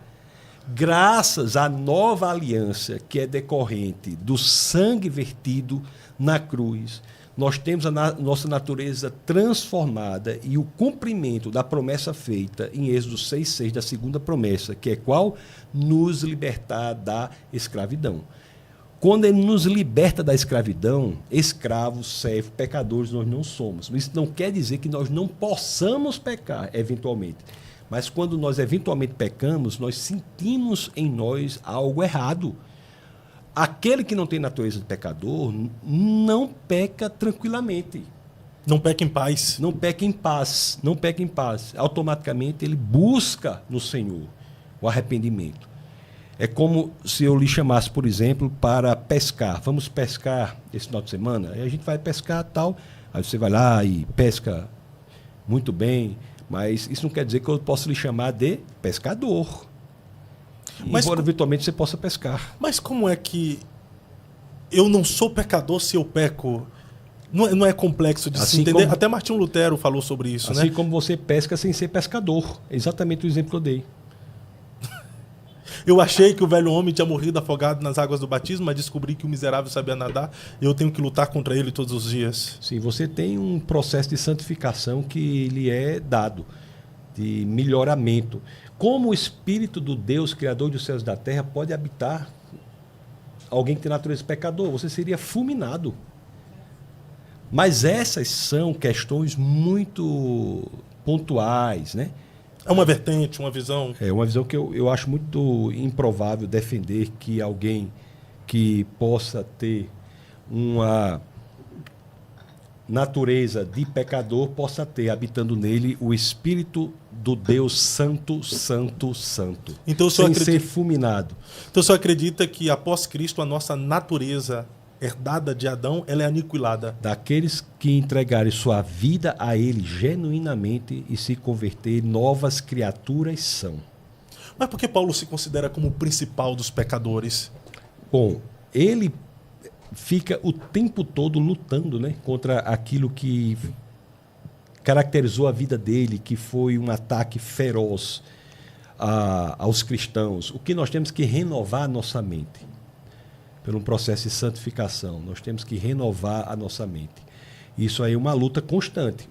[SPEAKER 2] Graças à nova aliança que é decorrente do sangue vertido na cruz, nós temos a nossa natureza transformada e o cumprimento da promessa feita em Êxodo 6,6, da segunda promessa, que é qual? Nos libertar da escravidão. Quando ele nos liberta da escravidão, escravos, servos, pecadores nós não somos. Isso não quer dizer que nós não possamos pecar, eventualmente. Mas quando nós eventualmente pecamos, nós sentimos em nós algo errado. Aquele que não tem natureza de pecador não peca tranquilamente.
[SPEAKER 1] Não peca em paz.
[SPEAKER 2] Não peca em paz. Não peca em paz. Automaticamente ele busca no Senhor o arrependimento. É como se eu lhe chamasse, por exemplo, para pescar. Vamos pescar esse final de semana? Aí a gente vai pescar tal. Aí você vai lá e pesca muito bem. Mas isso não quer dizer que eu possa lhe chamar de pescador.
[SPEAKER 1] Mas
[SPEAKER 2] embora eventualmente você possa pescar.
[SPEAKER 1] Mas como é que eu não sou pecador se eu peco? Não é complexo de se entender? Até Martinho Lutero falou sobre isso, né?
[SPEAKER 2] Assim como você pesca sem ser pescador. É exatamente o exemplo que eu dei.
[SPEAKER 1] Eu achei que o velho homem tinha morrido afogado nas águas do batismo, mas descobri que o miserável sabia nadar e eu tenho que lutar contra ele todos os dias.
[SPEAKER 2] Sim, você tem um processo de santificação que lhe é dado, de melhoramento. Como o Espírito do Deus, Criador dos céus e da terra, pode habitar alguém que tem natureza de pecador? Você seria fulminado. Mas essas são questões muito pontuais, né?
[SPEAKER 1] É uma vertente, uma visão.
[SPEAKER 2] É uma visão que eu acho muito improvável defender que alguém que possa ter uma natureza de pecador possa ter, habitando nele, o Espírito do Deus Santo, Santo, Santo.
[SPEAKER 1] Então,
[SPEAKER 2] sem ser fulminado.
[SPEAKER 1] Então, o senhor acredita que após Cristo a nossa natureza herdada de Adão, ela é aniquilada?
[SPEAKER 2] Daqueles que entregarem sua vida a ele genuinamente e se converter, novas criaturas são.
[SPEAKER 1] Mas por que Paulo se considera como o principal dos pecadores?
[SPEAKER 2] Bom, ele fica o tempo todo lutando, né, contra aquilo que caracterizou a vida dele, que foi um ataque feroz aos cristãos. O que nós temos que renovar a nossa mente. Pelo um processo de santificação, nós temos que renovar a nossa mente. Isso aí é uma luta constante.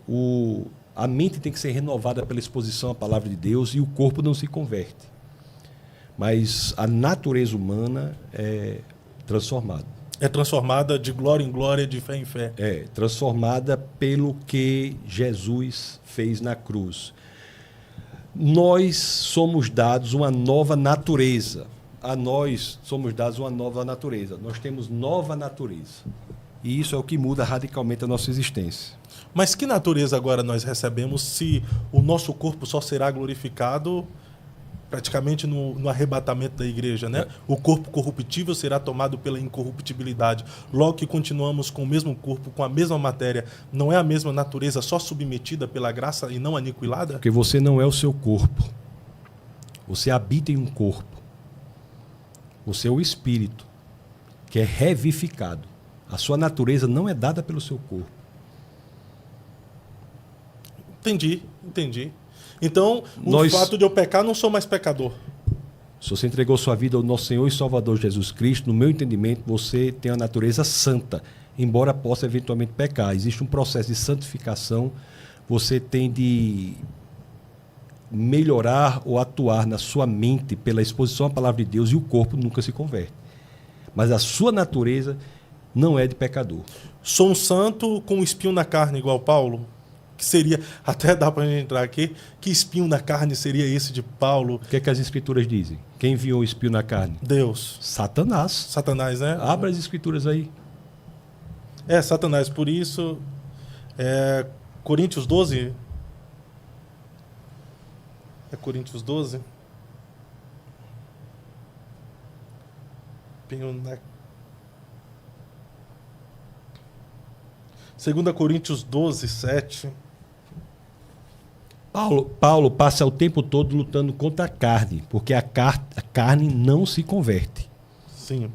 [SPEAKER 2] A mente tem que ser renovada pela exposição à palavra de Deus e o corpo não se converte. Mas a natureza humana é transformada.
[SPEAKER 1] É transformada de glória em glória, de fé em fé.
[SPEAKER 2] É transformada pelo que Jesus fez na cruz. Nós somos dados uma nova natureza. A nós somos dados uma nova natureza. Nós temos nova natureza. E isso é o que muda radicalmente a nossa existência.
[SPEAKER 1] Mas que natureza agora nós recebemos se o nosso corpo só será glorificado praticamente no arrebatamento da igreja, né? O corpo corruptível será tomado pela incorruptibilidade. Logo que continuamos com o mesmo corpo, com a mesma matéria, não é a mesma natureza só submetida pela graça e não aniquilada?
[SPEAKER 2] Porque você não é o seu corpo. Você habita em um corpo. Você é o espírito, que é revivificado. A sua natureza não é dada pelo seu corpo.
[SPEAKER 1] Entendi. Então, o fato de eu pecar, não sou mais pecador.
[SPEAKER 2] Se você entregou sua vida ao nosso Senhor e Salvador Jesus Cristo, no meu entendimento, você tem a natureza santa, embora possa eventualmente pecar. Existe um processo de santificação, você tem de melhorar ou atuar na sua mente pela exposição à palavra de Deus e o corpo nunca se converte. Mas a sua natureza não é de pecador.
[SPEAKER 1] Sou um santo com um espinho na carne, igual Paulo? Que seria, até dá para a gente entrar aqui, que espinho na carne seria esse de Paulo?
[SPEAKER 2] O que é que as escrituras dizem? Quem enviou o espinho na carne?
[SPEAKER 1] Deus.
[SPEAKER 2] Satanás.
[SPEAKER 1] Satanás, né?
[SPEAKER 2] Abra as escrituras aí.
[SPEAKER 1] É, Satanás. Por isso, Coríntios 12... É Coríntios 12? Espinho na... 2 Coríntios 12, 7...
[SPEAKER 2] Paulo passa o tempo todo lutando contra a carne, porque a carne não se converte.
[SPEAKER 1] Sim.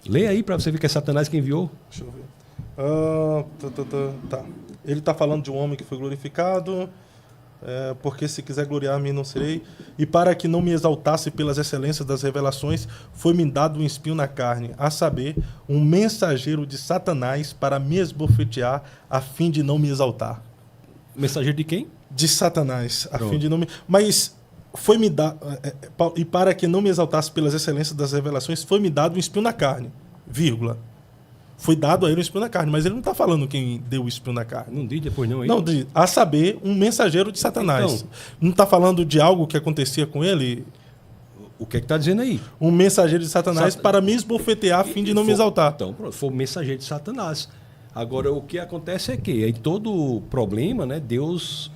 [SPEAKER 2] Lê aí para você ver que é Satanás que enviou.
[SPEAKER 1] Deixa eu ver. Tá. Ele está falando de um homem que foi glorificado, porque se quiser gloriar-me não serei. E para que não me exaltasse pelas excelências das revelações, foi-me dado um espinho na carne, a saber, um mensageiro de Satanás para me esbofetear, a fim de não me exaltar.
[SPEAKER 2] Mensageiro de quem?
[SPEAKER 1] De Satanás, a fim de não me... Mas foi-me dado... E para que não me exaltasse pelas excelências das revelações, foi-me dado um espinho na carne, vírgula. Foi dado a ele um espinho na carne, mas ele não está falando quem deu o espinho na carne.
[SPEAKER 2] Não diz depois não, aí?
[SPEAKER 1] Não, diz, a saber, um mensageiro de Satanás. Então, não está falando de algo que acontecia com ele?
[SPEAKER 2] O que é que está dizendo aí?
[SPEAKER 1] Um mensageiro de Satanás para me esbofetear a fim de não me exaltar.
[SPEAKER 2] Então, pronto, foi um mensageiro de Satanás. Agora, o que acontece é que em todo problema, né, Deus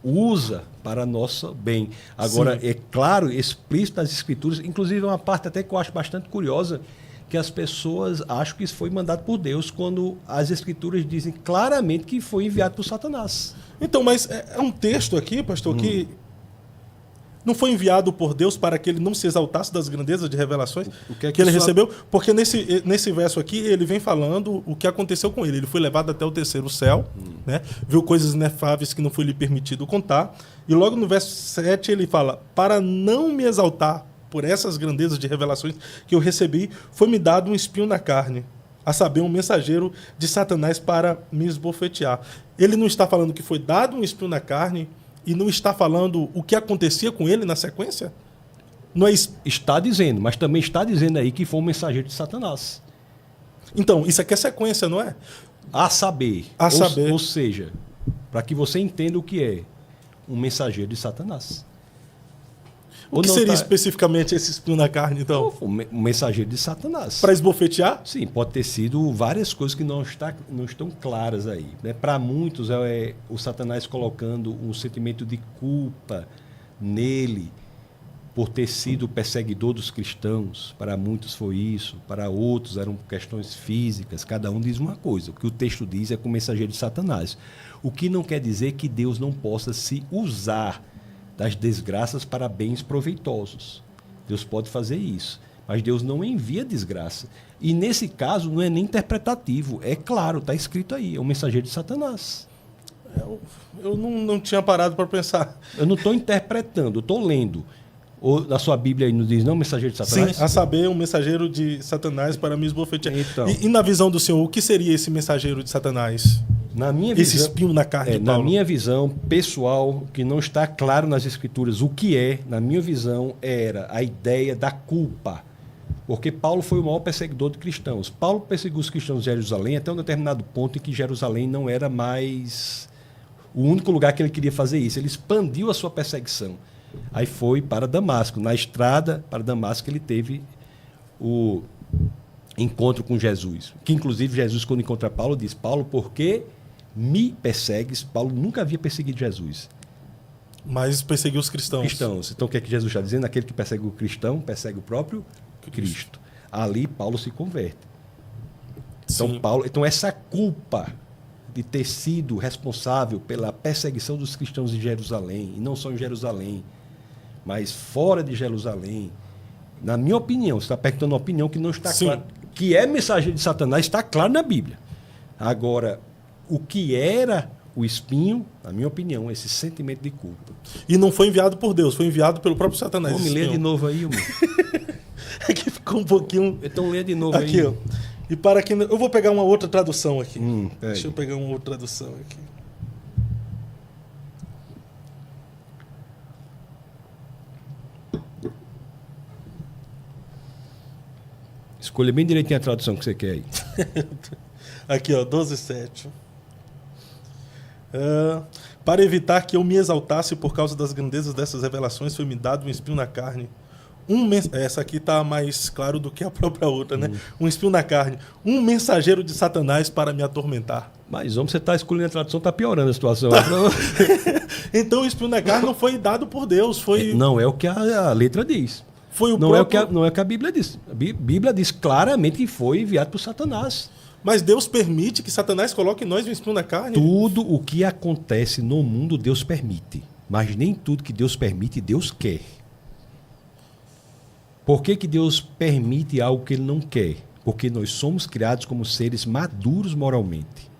[SPEAKER 2] usa para nosso bem. Agora, sim, é claro, explícito nas Escrituras, inclusive é uma parte até que eu acho bastante curiosa, que as pessoas acham que isso foi mandado por Deus, quando as Escrituras dizem claramente que foi enviado por Satanás.
[SPEAKER 1] Então, mas é um texto aqui, pastor, que não foi enviado por Deus para que ele não se exaltasse das grandezas de revelações que ele recebeu, porque nesse verso aqui ele vem falando o que aconteceu com ele. Ele foi levado até o terceiro céu, né? Viu coisas inefáveis que não foi lhe permitido contar, e logo no verso 7 ele fala, para não me exaltar por essas grandezas de revelações que eu recebi, foi-me dado um espinho na carne, a saber, um mensageiro de Satanás para me esbofetear. Ele não está falando que foi dado um espinho na carne e não está falando o que acontecia com ele na sequência? Não é isso?
[SPEAKER 2] Está dizendo, mas também está dizendo aí que foi um mensageiro de Satanás.
[SPEAKER 1] Então, isso aqui é sequência, não é?
[SPEAKER 2] A saber. Ou seja, para que você entenda o que é um mensageiro de Satanás.
[SPEAKER 1] O que seria especificamente esse espinho na carne, então?
[SPEAKER 2] Um mensageiro de Satanás.
[SPEAKER 1] Para esbofetear?
[SPEAKER 2] Sim, pode ter sido várias coisas que não estão claras aí. Né? Para muitos, é o Satanás colocando um sentimento de culpa nele por ter sido perseguidor dos cristãos. Para muitos foi isso, para outros eram questões físicas. Cada um diz uma coisa. O que o texto diz é que o mensageiro de Satanás. O que não quer dizer que Deus não possa se usar das desgraças para bens proveitosos. Deus pode fazer isso, mas Deus não envia desgraça. E nesse caso não é nem interpretativo, é claro, está escrito aí, é um mensageiro de Satanás.
[SPEAKER 1] Eu não tinha parado para pensar.
[SPEAKER 2] Eu não estou interpretando, eu estou lendo. Ou na sua Bíblia aí não diz, não, mensageiro de Satanás?
[SPEAKER 1] Sim, a saber, um mensageiro de Satanás para me esbofetear.
[SPEAKER 2] Então.
[SPEAKER 1] E na visão do senhor, o que seria esse mensageiro de Satanás?
[SPEAKER 2] Na minha
[SPEAKER 1] Esse
[SPEAKER 2] visão,
[SPEAKER 1] espinho na carne de
[SPEAKER 2] na
[SPEAKER 1] Paulo?
[SPEAKER 2] minha visão pessoal, que não está claro nas Escrituras o que é, na minha visão, era a ideia da culpa. Porque Paulo foi o maior perseguidor de cristãos. Paulo perseguiu os cristãos de Jerusalém até um determinado ponto em que Jerusalém não era mais o único lugar que ele queria fazer isso. Ele expandiu a sua perseguição. Aí foi para Damasco. Na estrada para Damasco ele teve o encontro com Jesus. Que inclusive Jesus, quando encontra Paulo, diz: Paulo, por que me persegues? Paulo nunca havia perseguido Jesus.
[SPEAKER 1] Mas perseguiu os cristãos.
[SPEAKER 2] Então o que é que Jesus está dizendo? Aquele que persegue o cristão, persegue o próprio Cristo. Ali Paulo se converte. Então essa culpa de ter sido responsável pela perseguição dos cristãos em Jerusalém, e não só em Jerusalém, mas fora de Jerusalém, na minha opinião, você está perguntando uma opinião que não está clara, que é mensageiro de Satanás, está claro na Bíblia. Agora, o que era o espinho, na minha opinião, esse sentimento de culpa.
[SPEAKER 1] E não foi enviado por Deus, foi enviado pelo próprio Satanás.
[SPEAKER 2] Vamos ler de novo aí, irmão.
[SPEAKER 1] Aqui ficou um pouquinho...
[SPEAKER 2] Então lê de novo
[SPEAKER 1] aqui,
[SPEAKER 2] aí.
[SPEAKER 1] Ó. E para quem... Eu vou pegar uma outra tradução aqui.
[SPEAKER 2] Deixa
[SPEAKER 1] Deixa eu pegar uma outra tradução aqui.
[SPEAKER 2] Escolha bem direitinho a tradução que você quer aí.
[SPEAKER 1] Aqui, ó, 12:7. Para evitar que eu me exaltasse por causa das grandezas dessas revelações, foi-me dado um espinho na carne. Essa aqui está mais claro do que a própria outra, né? Um espinho na carne. Um mensageiro de Satanás para me atormentar.
[SPEAKER 2] Mas, homem, você está escolhendo a tradução, está piorando a situação.
[SPEAKER 1] Então, o espinho na carne não foi dado por Deus. Foi...
[SPEAKER 2] Não é o que a letra diz.
[SPEAKER 1] Foi
[SPEAKER 2] não é o que a Bíblia diz. A Bíblia diz claramente que foi enviado por Satanás.
[SPEAKER 1] Mas Deus permite que Satanás coloque em nós um espinho na carne?
[SPEAKER 2] Tudo o que acontece no mundo, Deus permite. Mas nem tudo que Deus permite, Deus quer. Por que Deus permite algo que Ele não quer? Porque nós somos criados como seres maduros moralmente.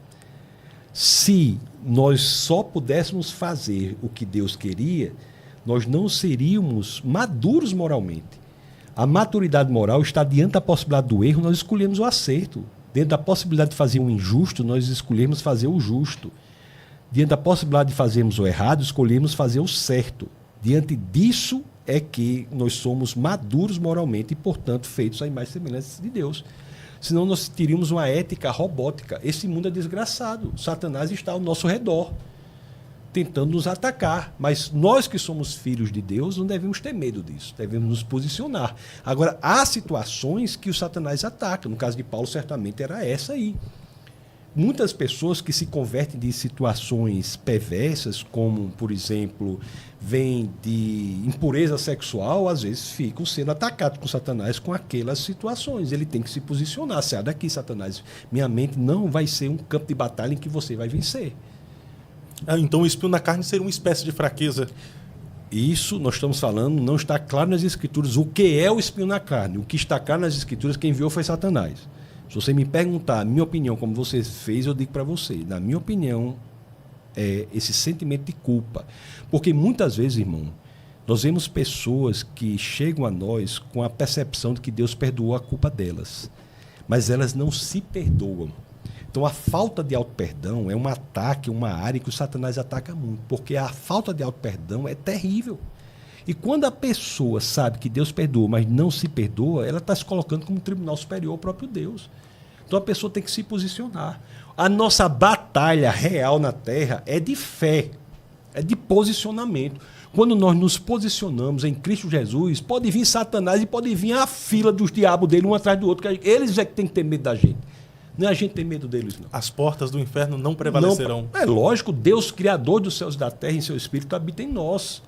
[SPEAKER 2] Se nós só pudéssemos fazer o que Deus queria, nós não seríamos maduros moralmente. A maturidade moral está diante da possibilidade do erro, nós escolhemos o acerto. Dentro da possibilidade de fazer o injusto, nós escolhemos fazer o justo. Diante da possibilidade de fazermos o errado, escolhemos fazer o certo. Diante disso é que nós somos maduros moralmente e, portanto, feitos à imagem e semelhança de Deus. Senão nós teríamos uma ética robótica. Esse mundo é desgraçado. Satanás está ao nosso redor, tentando nos atacar. Mas nós que somos filhos de Deus não devemos ter medo disso. Devemos nos posicionar. Agora, há situações que o Satanás ataca. No caso de Paulo, certamente era essa aí. Muitas pessoas que se convertem de situações perversas, como, por exemplo, vêm de impureza sexual, às vezes ficam sendo atacados por Satanás com aquelas situações. Ele tem que se posicionar. Sai daqui, Satanás. Minha mente não vai ser um campo de batalha em que você vai vencer.
[SPEAKER 1] Então o espinho na carne seria uma espécie de fraqueza.
[SPEAKER 2] Isso nós estamos falando, não está claro nas Escrituras o que é o espinho na carne. O que está claro nas Escrituras, quem enviou foi Satanás. Se você me perguntar a minha opinião, como você fez, eu digo para você. Na minha opinião, é esse sentimento de culpa. Porque muitas vezes, irmão, nós vemos pessoas que chegam a nós com a percepção de que Deus perdoou a culpa delas. Mas elas não se perdoam. Então, a falta de auto-perdão é um ataque, uma área que o Satanás ataca muito. Porque a falta de auto-perdão é terrível. E quando a pessoa sabe que Deus perdoa, mas não se perdoa, ela está se colocando como um tribunal superior ao próprio Deus. Então a pessoa tem que se posicionar. A nossa batalha real na Terra é de fé, é de posicionamento. Quando nós nos posicionamos em Cristo Jesus, pode vir Satanás e pode vir a fila dos diabos dele, um atrás do outro. Eles é que tem que ter medo da gente. Não é a gente ter medo deles, não.
[SPEAKER 1] As portas do inferno não prevalecerão.
[SPEAKER 2] Não, é lógico, Deus, Criador dos céus e da terra, em seu Espírito, habita em nós.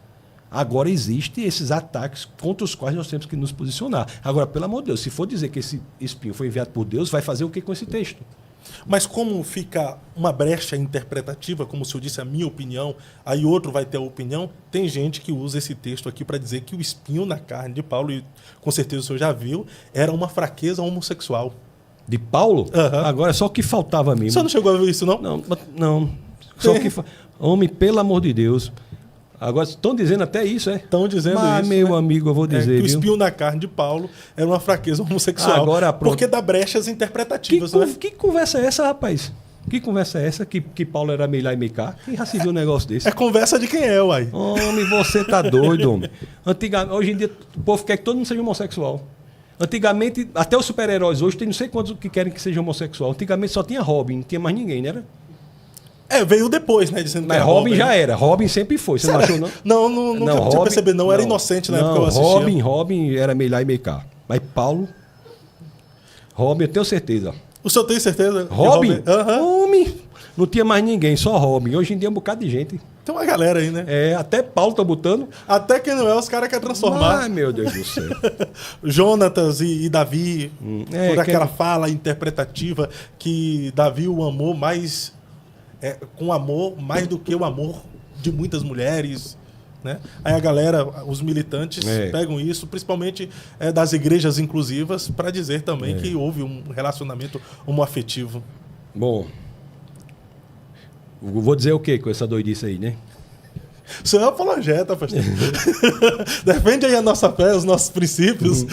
[SPEAKER 2] Agora, existem esses ataques contra os quais nós temos que nos posicionar. Agora, pelo amor de Deus, se for dizer que esse espinho foi enviado por Deus, vai fazer o que com esse texto?
[SPEAKER 1] Mas como fica uma brecha interpretativa, como o senhor disse, a minha opinião, aí outro vai ter a opinião, tem gente que usa esse texto aqui para dizer que o espinho na carne de Paulo, e com certeza o senhor já viu, era uma fraqueza homossexual.
[SPEAKER 2] De Paulo?
[SPEAKER 1] Aham.
[SPEAKER 2] Agora, só o que faltava mesmo.
[SPEAKER 1] O senhor não chegou a ver isso, não?
[SPEAKER 2] Não. Só que... Homem, pelo amor de Deus. Agora, estão dizendo até isso, é?
[SPEAKER 1] Estão dizendo
[SPEAKER 2] Mas,
[SPEAKER 1] isso.
[SPEAKER 2] meu
[SPEAKER 1] né?
[SPEAKER 2] amigo, eu vou dizer,
[SPEAKER 1] que o
[SPEAKER 2] viu?
[SPEAKER 1] espinho na carne de Paulo era uma fraqueza homossexual.
[SPEAKER 2] Agora, pronto.
[SPEAKER 1] Porque dá brechas interpretativas, né?
[SPEAKER 2] Que conversa é essa, rapaz? Que conversa é essa? Que Paulo era meio lá e meio cá? Quem já se viu um negócio desse?
[SPEAKER 1] É conversa de quem é, uai.
[SPEAKER 2] Homem, você tá doido, homem. Antigamente, hoje em dia, o povo quer que todo mundo seja homossexual. Antigamente, até os super-heróis hoje, tem não sei quantos que querem que seja homossexual. Antigamente só tinha Robin, não tinha mais ninguém, né?
[SPEAKER 1] Veio depois, né? Dizendo
[SPEAKER 2] Mas
[SPEAKER 1] que
[SPEAKER 2] Robin
[SPEAKER 1] né?
[SPEAKER 2] já era. Robin sempre foi. Você não achou, não?
[SPEAKER 1] Nunca tinha percebido, não. Era inocente na época que eu assistia.
[SPEAKER 2] Robin era meio lá e meio cá. Mas Paulo... Robin, eu tenho certeza.
[SPEAKER 1] O senhor tem certeza? que
[SPEAKER 2] Robin?
[SPEAKER 1] Aham.
[SPEAKER 2] Homem! Não tinha mais ninguém, só Robin. Hoje em dia é um bocado de gente.
[SPEAKER 1] Tem uma galera aí, né?
[SPEAKER 2] Até Paulo tá botando.
[SPEAKER 1] Até quem não é, os caras querem transformar.
[SPEAKER 2] Ai, meu Deus do céu.
[SPEAKER 1] Jonatas e Davi, por aquela
[SPEAKER 2] que...
[SPEAKER 1] fala interpretativa que Davi o amou mais... com amor mais do que o amor de muitas mulheres, né? Aí a galera, os militantes pegam isso, principalmente das igrejas inclusivas, para dizer também que houve um relacionamento homoafetivo.
[SPEAKER 2] Bom, vou dizer o que com essa doidice aí, né?
[SPEAKER 1] O senhor é apologeta, pastor. Defende aí a nossa fé, os nossos princípios.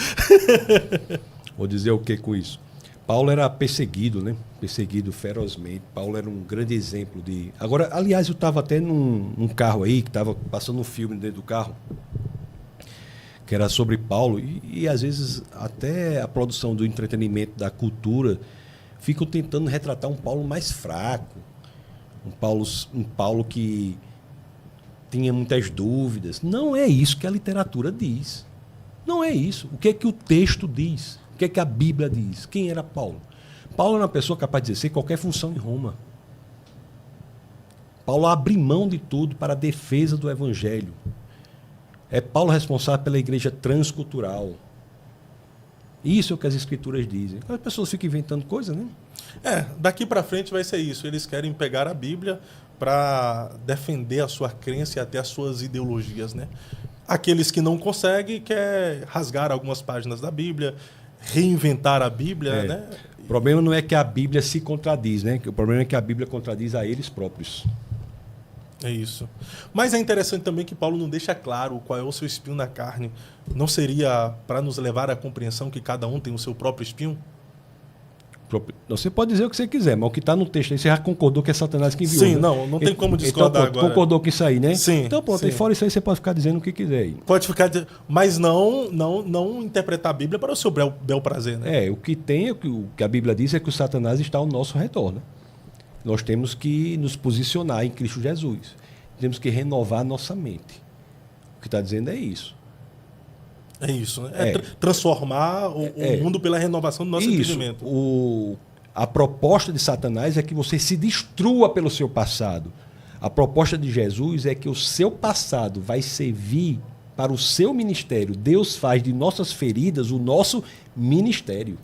[SPEAKER 2] Vou dizer o que com isso? Paulo era perseguido, né? Perseguido ferozmente. Paulo era um grande exemplo de... Agora, aliás, eu estava até num carro aí, que estava passando um filme dentro do carro, que era sobre Paulo, e às vezes até a produção do entretenimento, da cultura, ficam tentando retratar um Paulo mais fraco, um Paulo que tinha muitas dúvidas. Não é isso que a literatura diz. Não é isso. O que é que o texto diz? O que é que a Bíblia diz? Quem era Paulo? Paulo era uma pessoa capaz de exercer qualquer função em Roma. Paulo abre mão de tudo para a defesa do Evangelho. É Paulo responsável pela igreja transcultural. Isso é o que as Escrituras dizem. As pessoas ficam inventando coisas, né?
[SPEAKER 1] Daqui para frente vai ser isso. Eles querem pegar a Bíblia para defender a sua crença e até as suas ideologias, né? Aqueles que não conseguem querem rasgar algumas páginas da Bíblia, reinventar a Bíblia, né?
[SPEAKER 2] O problema não é que a Bíblia se contradiz, né? O problema é que a Bíblia contradiz a eles próprios.
[SPEAKER 1] É isso. Mas é interessante também que Paulo não deixa claro qual é o seu espinho na carne. Não seria para nos levar à compreensão que cada um tem o seu próprio espinho?
[SPEAKER 2] Você pode dizer o que você quiser, mas o que está no texto aí, você já concordou que é Satanás que enviou.
[SPEAKER 1] Sim,
[SPEAKER 2] né?
[SPEAKER 1] não tem como discordar
[SPEAKER 2] então,
[SPEAKER 1] agora.
[SPEAKER 2] Concordou com isso aí, né?
[SPEAKER 1] Sim.
[SPEAKER 2] Então pronto,
[SPEAKER 1] sim.
[SPEAKER 2] E fora isso aí você pode ficar dizendo o que quiser aí.
[SPEAKER 1] Pode ficar, mas não interpretar a Bíblia para o seu bel prazer, né?
[SPEAKER 2] O que tem, o que a Bíblia diz é que o Satanás está ao nosso redor, né? Nós temos que nos posicionar em Cristo Jesus. Temos que renovar a nossa mente. O que está dizendo é isso.
[SPEAKER 1] É isso, né? Transformar o mundo pela renovação do nosso entendimento.
[SPEAKER 2] A proposta de Satanás é que você se destrua pelo seu passado. A proposta de Jesus é que o seu passado vai servir para o seu ministério. Deus faz de nossas feridas o nosso ministério.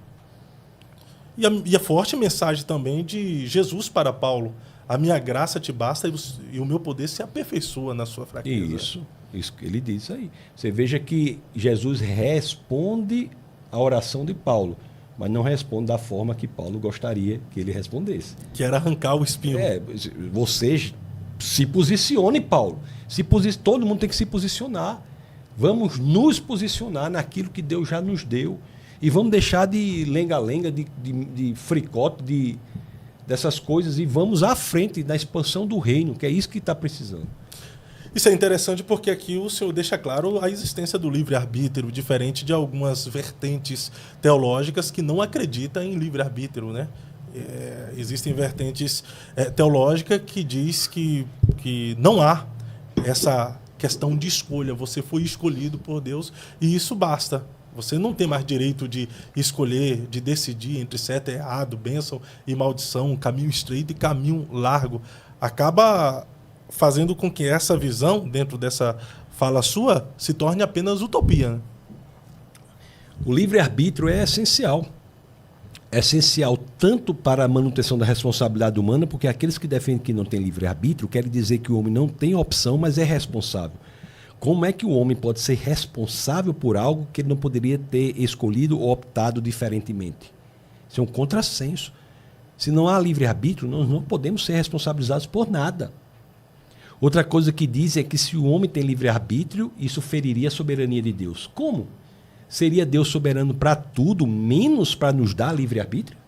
[SPEAKER 1] E a forte mensagem também de Jesus para Paulo. A minha graça te basta e o meu poder se aperfeiçoa na sua fraqueza.
[SPEAKER 2] Isso que ele diz aí. Você veja que Jesus responde à oração de Paulo, mas não responde da forma que Paulo gostaria que ele respondesse.
[SPEAKER 1] Que era arrancar o espinho.
[SPEAKER 2] Você se posicione, Paulo. Todo mundo tem que se posicionar. Vamos nos posicionar naquilo que Deus já nos deu. E vamos deixar de lenga-lenga, de fricote, dessas coisas, e vamos à frente da expansão do reino, que é isso que está precisando.
[SPEAKER 1] Isso é interessante porque aqui o senhor deixa claro a existência do livre-arbítrio, diferente de algumas vertentes teológicas que não acreditam em livre-arbítrio, né? Existem vertentes teológicas que diz que não há essa questão de escolha. Você foi escolhido por Deus e isso basta. Você não tem mais direito de escolher, de decidir entre certo e errado, bênção e maldição, caminho estreito e caminho largo. Acaba fazendo com que essa visão, dentro dessa fala sua, se torne apenas utopia.
[SPEAKER 2] O livre-arbítrio é essencial. essencial tanto para a manutenção da responsabilidade humana, porque aqueles que defendem que não tem livre-arbítrio querem dizer que o homem não tem opção, mas é responsável. Como é que o homem pode ser responsável por algo que ele não poderia ter escolhido ou optado diferentemente? Isso é um contrassenso. Se não há livre-arbítrio, nós não podemos ser responsabilizados por nada. Outra coisa que diz é que se o homem tem livre-arbítrio, isso feriria a soberania de Deus. Como? Seria Deus soberano para tudo, menos para nos dar livre-arbítrio?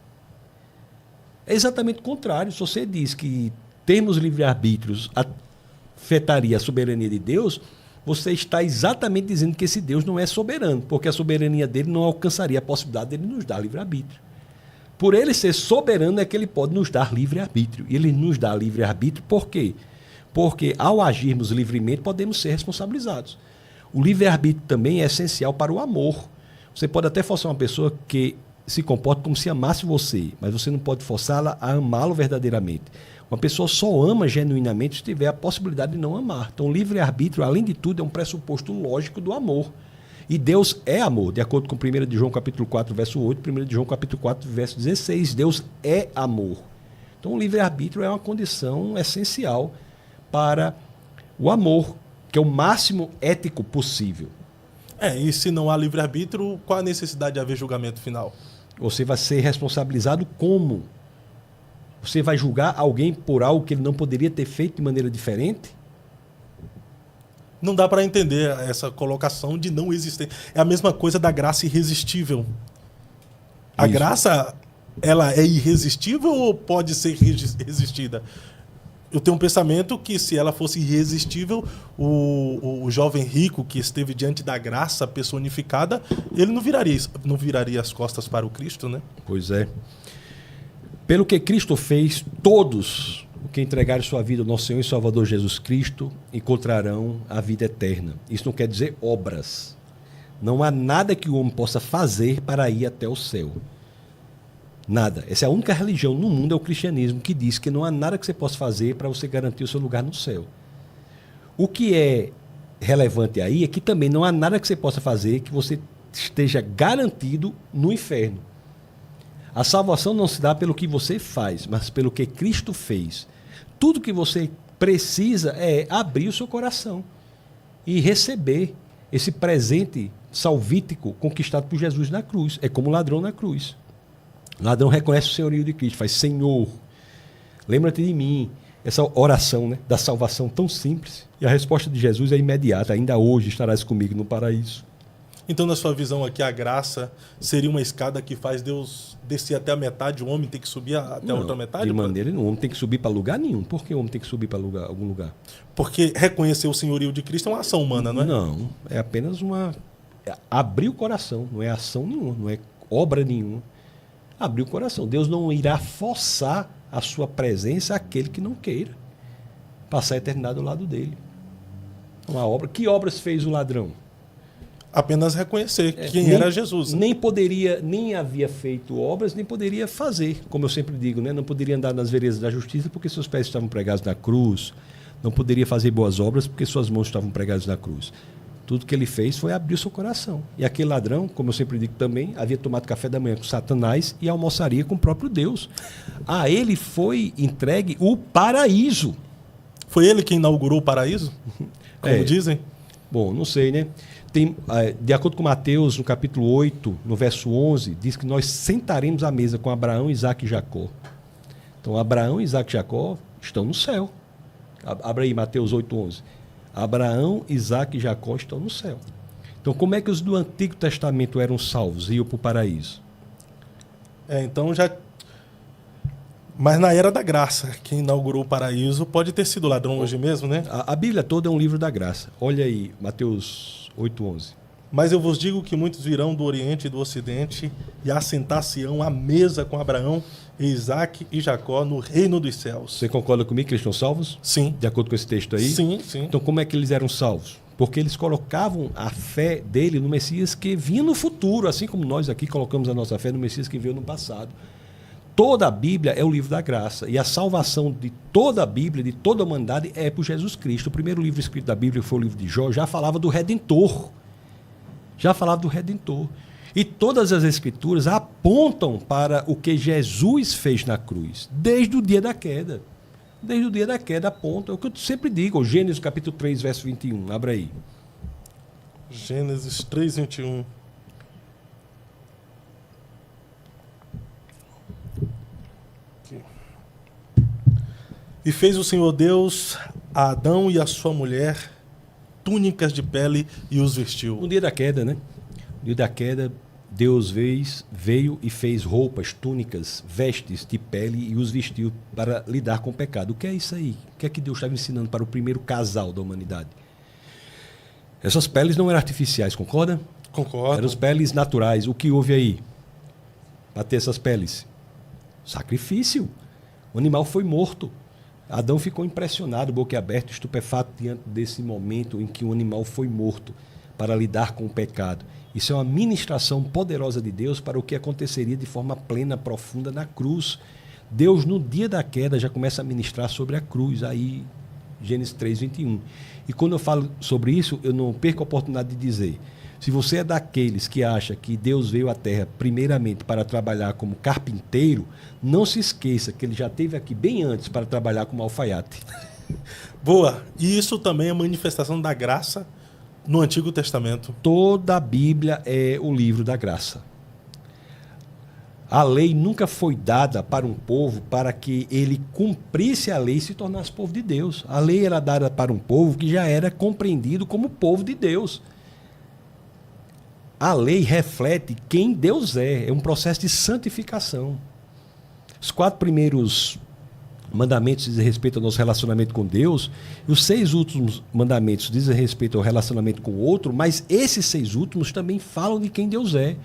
[SPEAKER 2] É exatamente o contrário. Se você diz que termos livre-arbítrios afetaria a soberania de Deus, você está exatamente dizendo que esse Deus não é soberano, porque a soberania dele não alcançaria a possibilidade dele nos dar livre-arbítrio. Por ele ser soberano é que ele pode nos dar livre-arbítrio. E ele nos dá livre-arbítrio por quê? Porque ao agirmos livremente podemos ser responsabilizados. O livre-arbítrio também é essencial para o amor. Você pode até forçar uma pessoa que se comporta como se amasse você, mas você não pode forçá-la a amá-lo verdadeiramente. Uma pessoa só ama genuinamente se tiver a possibilidade de não amar. Então, o livre-arbítrio, além de tudo, é um pressuposto lógico do amor. E Deus é amor, de acordo com 1 de João capítulo 4, verso 8, 1 de João capítulo 4, verso 16. Deus é amor. Então, o livre-arbítrio é uma condição essencial para o amor, que é o máximo ético possível.
[SPEAKER 1] E se não há livre-arbítrio, qual a necessidade de haver julgamento final?
[SPEAKER 2] Você vai ser responsabilizado como? Você vai julgar alguém por algo que ele não poderia ter feito de maneira diferente?
[SPEAKER 1] Não dá para entender essa colocação de não existir. É a mesma coisa da graça irresistível. A graça, ela é irresistível ou pode ser resistida? Eu tenho um pensamento que se ela fosse irresistível, o jovem rico que esteve diante da graça personificada, ele não viraria as costas para o Cristo, né?
[SPEAKER 2] Pois é. Pelo que Cristo fez, todos que entregarem sua vida ao nosso Senhor e Salvador Jesus Cristo encontrarão a vida eterna. Isso não quer dizer obras. Não há nada que o homem possa fazer para ir até o céu. Nada. Essa é a única religião no mundo, é o cristianismo, que diz que não há nada que você possa fazer para você garantir o seu lugar no céu. O que é relevante aí é que também não há nada que você possa fazer que você esteja garantido no inferno. A salvação não se dá pelo que você faz, mas pelo que Cristo fez. Tudo que você precisa é abrir o seu coração e receber esse presente salvífico conquistado por Jesus na cruz. É como o ladrão na cruz. O ladrão reconhece o senhorio de Cristo, faz: Senhor, lembra-te de mim. Essa oração, né, da salvação tão simples. E a resposta de Jesus é imediata: ainda hoje estarás comigo no paraíso.
[SPEAKER 1] Então, na sua visão aqui, a graça seria uma escada que faz Deus descer até a metade, o homem tem que subir até a outra metade?
[SPEAKER 2] De maneira nenhuma. O homem tem que subir para lugar nenhum. Por que o homem tem que subir para algum lugar?
[SPEAKER 1] Porque reconhecer o senhorio de Cristo é uma ação humana, não é?
[SPEAKER 2] Não, é apenas abrir o coração, não é ação nenhuma, não é obra nenhuma. Abrir o coração. Deus não irá forçar a sua presença àquele que não queira passar a eternidade ao lado dele. Uma obra. Que obras fez o ladrão?
[SPEAKER 1] Apenas reconhecer quem era Jesus.
[SPEAKER 2] Nem havia feito obras, nem poderia fazer. Como eu sempre digo, né? Não poderia andar nas veredas da justiça porque seus pés estavam pregados na cruz. Não poderia fazer boas obras porque suas mãos estavam pregadas na cruz. Tudo que ele fez foi abrir o seu coração. E aquele ladrão, como eu sempre digo também, havia tomado café da manhã com Satanás e almoçaria com o próprio Deus. A ele foi entregue o paraíso.
[SPEAKER 1] Foi ele que inaugurou o paraíso? Como dizem?
[SPEAKER 2] Bom, não sei, né? De acordo com Mateus, no capítulo 8, no verso 11, diz que nós sentaremos à mesa com Abraão, Isaque e Jacó. Então, Abraão, Isaque e Jacó estão no céu. Abra aí, Mateus 8, 11. Abraão, Isaque e Jacó estão no céu. Então, como é que os do Antigo Testamento eram salvos e iam para o paraíso?
[SPEAKER 1] Então já... Mas na era da graça, quem inaugurou o paraíso pode ter sido ladrão hoje mesmo, né?
[SPEAKER 2] A Bíblia toda é um livro da graça. Olha aí, Mateus 8:11.
[SPEAKER 1] Mas eu vos digo que muitos virão do Oriente e do Ocidente e assentar-se-ão à mesa com Abraão, Isaque e Jacó no reino dos céus.
[SPEAKER 2] Você concorda comigo que eles estão salvos?
[SPEAKER 1] Sim.
[SPEAKER 2] De acordo com esse texto aí?
[SPEAKER 1] Sim, sim.
[SPEAKER 2] Então como é que eles eram salvos? Porque eles colocavam a fé dele no Messias que vinha no futuro, assim como nós aqui colocamos a nossa fé no Messias que veio no passado. Toda a Bíblia é o livro da graça. E a salvação de toda a Bíblia, de toda a humanidade, é por Jesus Cristo. O primeiro livro escrito da Bíblia, que foi o livro de Jó, já falava do Redentor. Já falava do Redentor. E todas as Escrituras apontam para o que Jesus fez na cruz, desde o dia da queda. Desde o dia da queda aponta. É o que eu sempre digo, Gênesis capítulo 3, verso 21. Abra aí.
[SPEAKER 1] Gênesis 3, 21. Aqui. E fez o Senhor Deus a Adão e a sua mulher túnicas de pele e os vestiu.
[SPEAKER 2] No dia da queda, né? No dia da queda, Deus veio e fez roupas, túnicas, vestes de pele e os vestiu para lidar com o pecado. O que é isso aí? O que é que Deus estava ensinando para o primeiro casal da humanidade? Essas peles não eram artificiais, concorda?
[SPEAKER 1] Concordo.
[SPEAKER 2] Eram as peles naturais. O que houve aí para ter essas peles? Sacrifício. O animal foi morto. Adão ficou impressionado, boquiaberto, estupefato diante desse momento em que o animal foi morto para lidar com o pecado. Isso é uma ministração poderosa de Deus para o que aconteceria de forma plena, profunda na cruz. Deus, no dia da queda, já começa a ministrar sobre a cruz. Aí, Gênesis 3, 21. E quando eu falo sobre isso, eu não perco a oportunidade de dizer: se você é daqueles que acha que Deus veio à Terra primeiramente para trabalhar como carpinteiro, não se esqueça que ele já esteve aqui bem antes para trabalhar como alfaiate.
[SPEAKER 1] Boa. E isso também é manifestação da graça no Antigo Testamento.
[SPEAKER 2] Toda a Bíblia é o livro da graça. A lei nunca foi dada para um povo para que ele cumprisse a lei e se tornasse povo de Deus. A lei era dada para um povo que já era compreendido como povo de Deus. A lei reflete quem Deus é um processo de santificação. Os 4 primeiros mandamentos dizem respeito ao nosso relacionamento com Deus, e os 6 últimos mandamentos dizem respeito ao relacionamento com o outro, mas esses 6 últimos também falam de quem Deus é.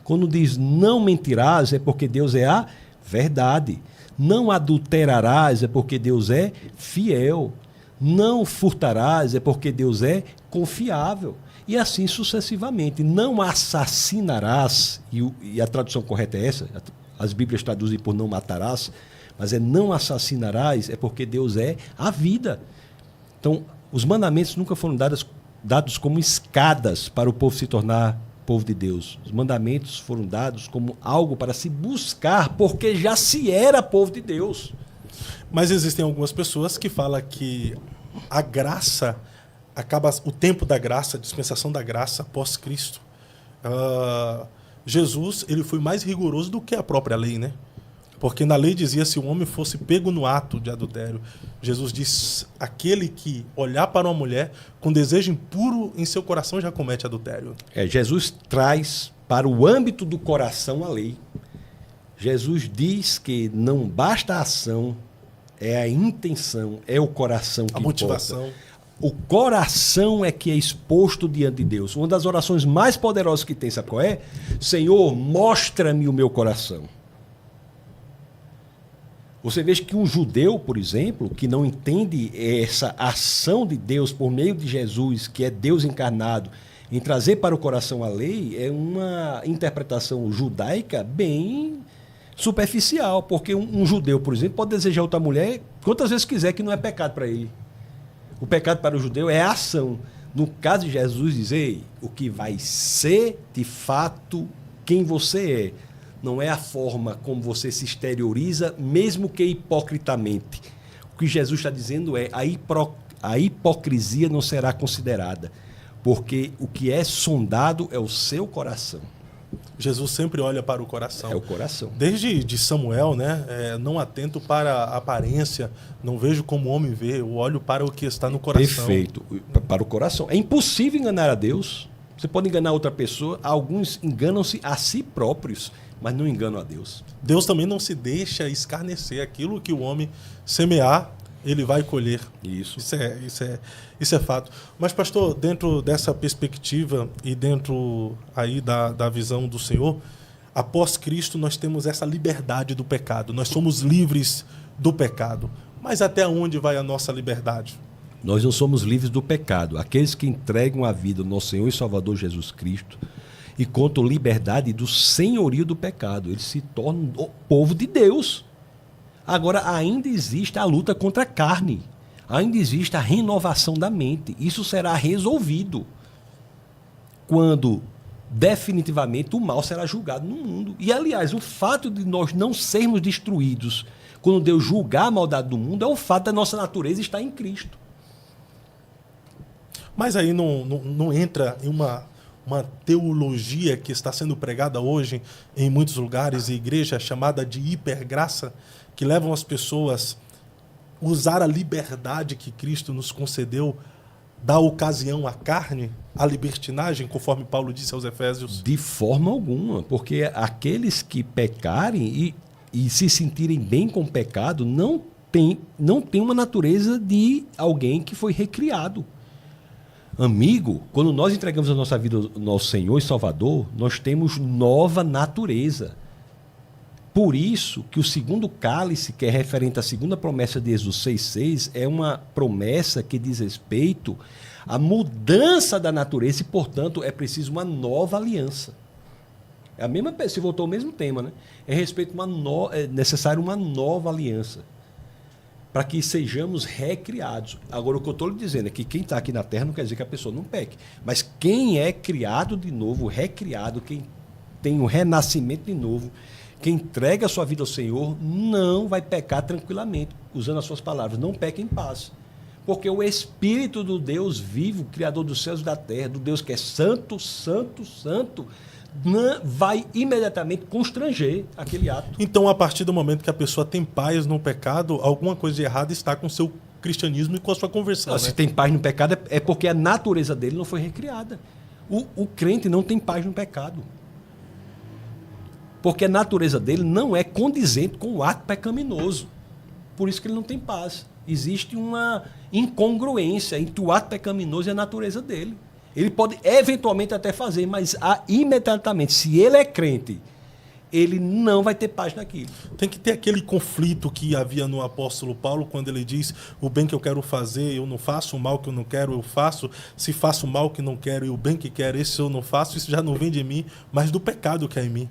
[SPEAKER 2] Quando diz não mentirás, é porque Deus é a verdade. Não adulterarás, é porque Deus é fiel. Não furtarás, é porque Deus é confiável. E assim sucessivamente. Não assassinarás, e a tradução correta é essa, as Bíblias traduzem por não matarás, mas é não assassinarás, é porque Deus é a vida. Então, os mandamentos nunca foram dados como escadas para o povo se tornar povo de Deus. Os mandamentos foram dados como algo para se buscar, porque já se era povo de Deus.
[SPEAKER 1] Mas existem algumas pessoas que falam que a graça acaba, o tempo da graça, a dispensação da graça pós-Cristo. Jesus, ele foi mais rigoroso do que a própria lei, né? Porque na lei dizia se o homem fosse pego no ato de adultério. Jesus diz, aquele que olhar para uma mulher com desejo impuro em seu coração já comete adultério.
[SPEAKER 2] Jesus traz para o âmbito do coração a lei. Jesus diz que não basta a ação, é a intenção, é o coração que
[SPEAKER 1] a motivação.
[SPEAKER 2] Importa. O coração é que é exposto diante de Deus. Uma das orações mais poderosas que tem, sabe qual é? Senhor, mostra-me o meu coração. Você veja que um judeu, por exemplo, que não entende essa ação de Deus por meio de Jesus, que é Deus encarnado, em trazer para o coração a lei, é uma interpretação judaica bem superficial, porque um judeu, por exemplo, pode desejar outra mulher quantas vezes quiser, que não é pecado para ele. O pecado para o judeu é a ação. No caso de Jesus, dizer o que vai ser, de fato, quem você é. Não é a forma como você se exterioriza, mesmo que hipocritamente. O que Jesus está dizendo é a hipocrisia não será considerada, porque o que é sondado é o seu coração.
[SPEAKER 1] Jesus sempre olha para o coração.
[SPEAKER 2] É o coração.
[SPEAKER 1] Desde de Samuel, né? Não atento para a aparência, não vejo como o homem vê, eu olho para o que está no coração.
[SPEAKER 2] Perfeito, para o coração. É impossível enganar a Deus. Você pode enganar outra pessoa, alguns enganam-se a si próprios, mas não enganam a Deus.
[SPEAKER 1] Deus também não se deixa escarnecer. Aquilo que o homem semear, ele vai colher.
[SPEAKER 2] Isso
[SPEAKER 1] Isso é fato. Mas, pastor, dentro dessa perspectiva e dentro aí da visão do Senhor, após Cristo nós temos essa liberdade do pecado. Nós somos livres do pecado. Mas até onde vai a nossa liberdade?
[SPEAKER 2] Nós não somos livres do pecado. Aqueles que entregam a vida ao nosso Senhor e Salvador Jesus Cristo e contam liberdade do senhorio do pecado, eles se tornam o povo de Deus. Agora, ainda existe a luta contra a carne. Ainda existe a renovação da mente. Isso será resolvido quando definitivamente o mal será julgado no mundo. E, aliás, o fato de nós não sermos destruídos quando Deus julgar a maldade do mundo é o fato da nossa natureza estar em Cristo.
[SPEAKER 1] Mas aí não entra em uma teologia que está sendo pregada hoje em muitos lugares e igreja chamada de hipergraça, que levam as pessoas a usar a liberdade que Cristo nos concedeu, da ocasião à carne, à libertinagem, conforme Paulo disse aos Efésios?
[SPEAKER 2] De forma alguma, porque aqueles que pecarem e se sentirem bem com o pecado não tem uma natureza de alguém que foi recriado. Amigo, quando nós entregamos a nossa vida ao nosso Senhor e Salvador, nós temos nova natureza. Por isso que o segundo cálice, que é referente à segunda promessa de Êxodo 6,6, é uma promessa que diz respeito à mudança da natureza e, portanto, é preciso uma nova aliança. É a mesma, se voltou ao mesmo tema, né? É necessário uma nova aliança para que sejamos recriados. Agora, o que eu estou lhe dizendo é que quem está aqui na Terra não quer dizer que a pessoa não peque. Mas quem é criado de novo, recriado, quem tem o renascimento de novo, quem entrega a sua vida ao Senhor, não vai pecar tranquilamente. Usando as suas palavras, não peque em paz. Porque o Espírito do Deus vivo, Criador dos céus e da terra, do Deus que é santo, santo, santo, vai imediatamente constranger aquele ato.
[SPEAKER 1] Então, a partir do momento que a pessoa tem paz no pecado, alguma coisa de errado está com o seu cristianismo e com a sua conversão.
[SPEAKER 2] Se tem paz no pecado, é porque a natureza dele não foi recriada. O crente não tem paz no pecado. Porque a natureza dele não é condizente com o ato pecaminoso. Por isso que ele não tem paz. Existe uma incongruência entre o ato pecaminoso e a natureza dele. Ele pode eventualmente até fazer, mas imediatamente, se ele é crente, ele não vai ter paz naquilo.
[SPEAKER 1] Tem que ter aquele conflito que havia no apóstolo Paulo, quando ele diz: o bem que eu quero fazer, eu não faço, o mal que eu não quero, eu faço. Se faço o mal que não quero e o bem que quero, esse eu não faço. Isso já não vem de mim, mas do pecado que é em mim.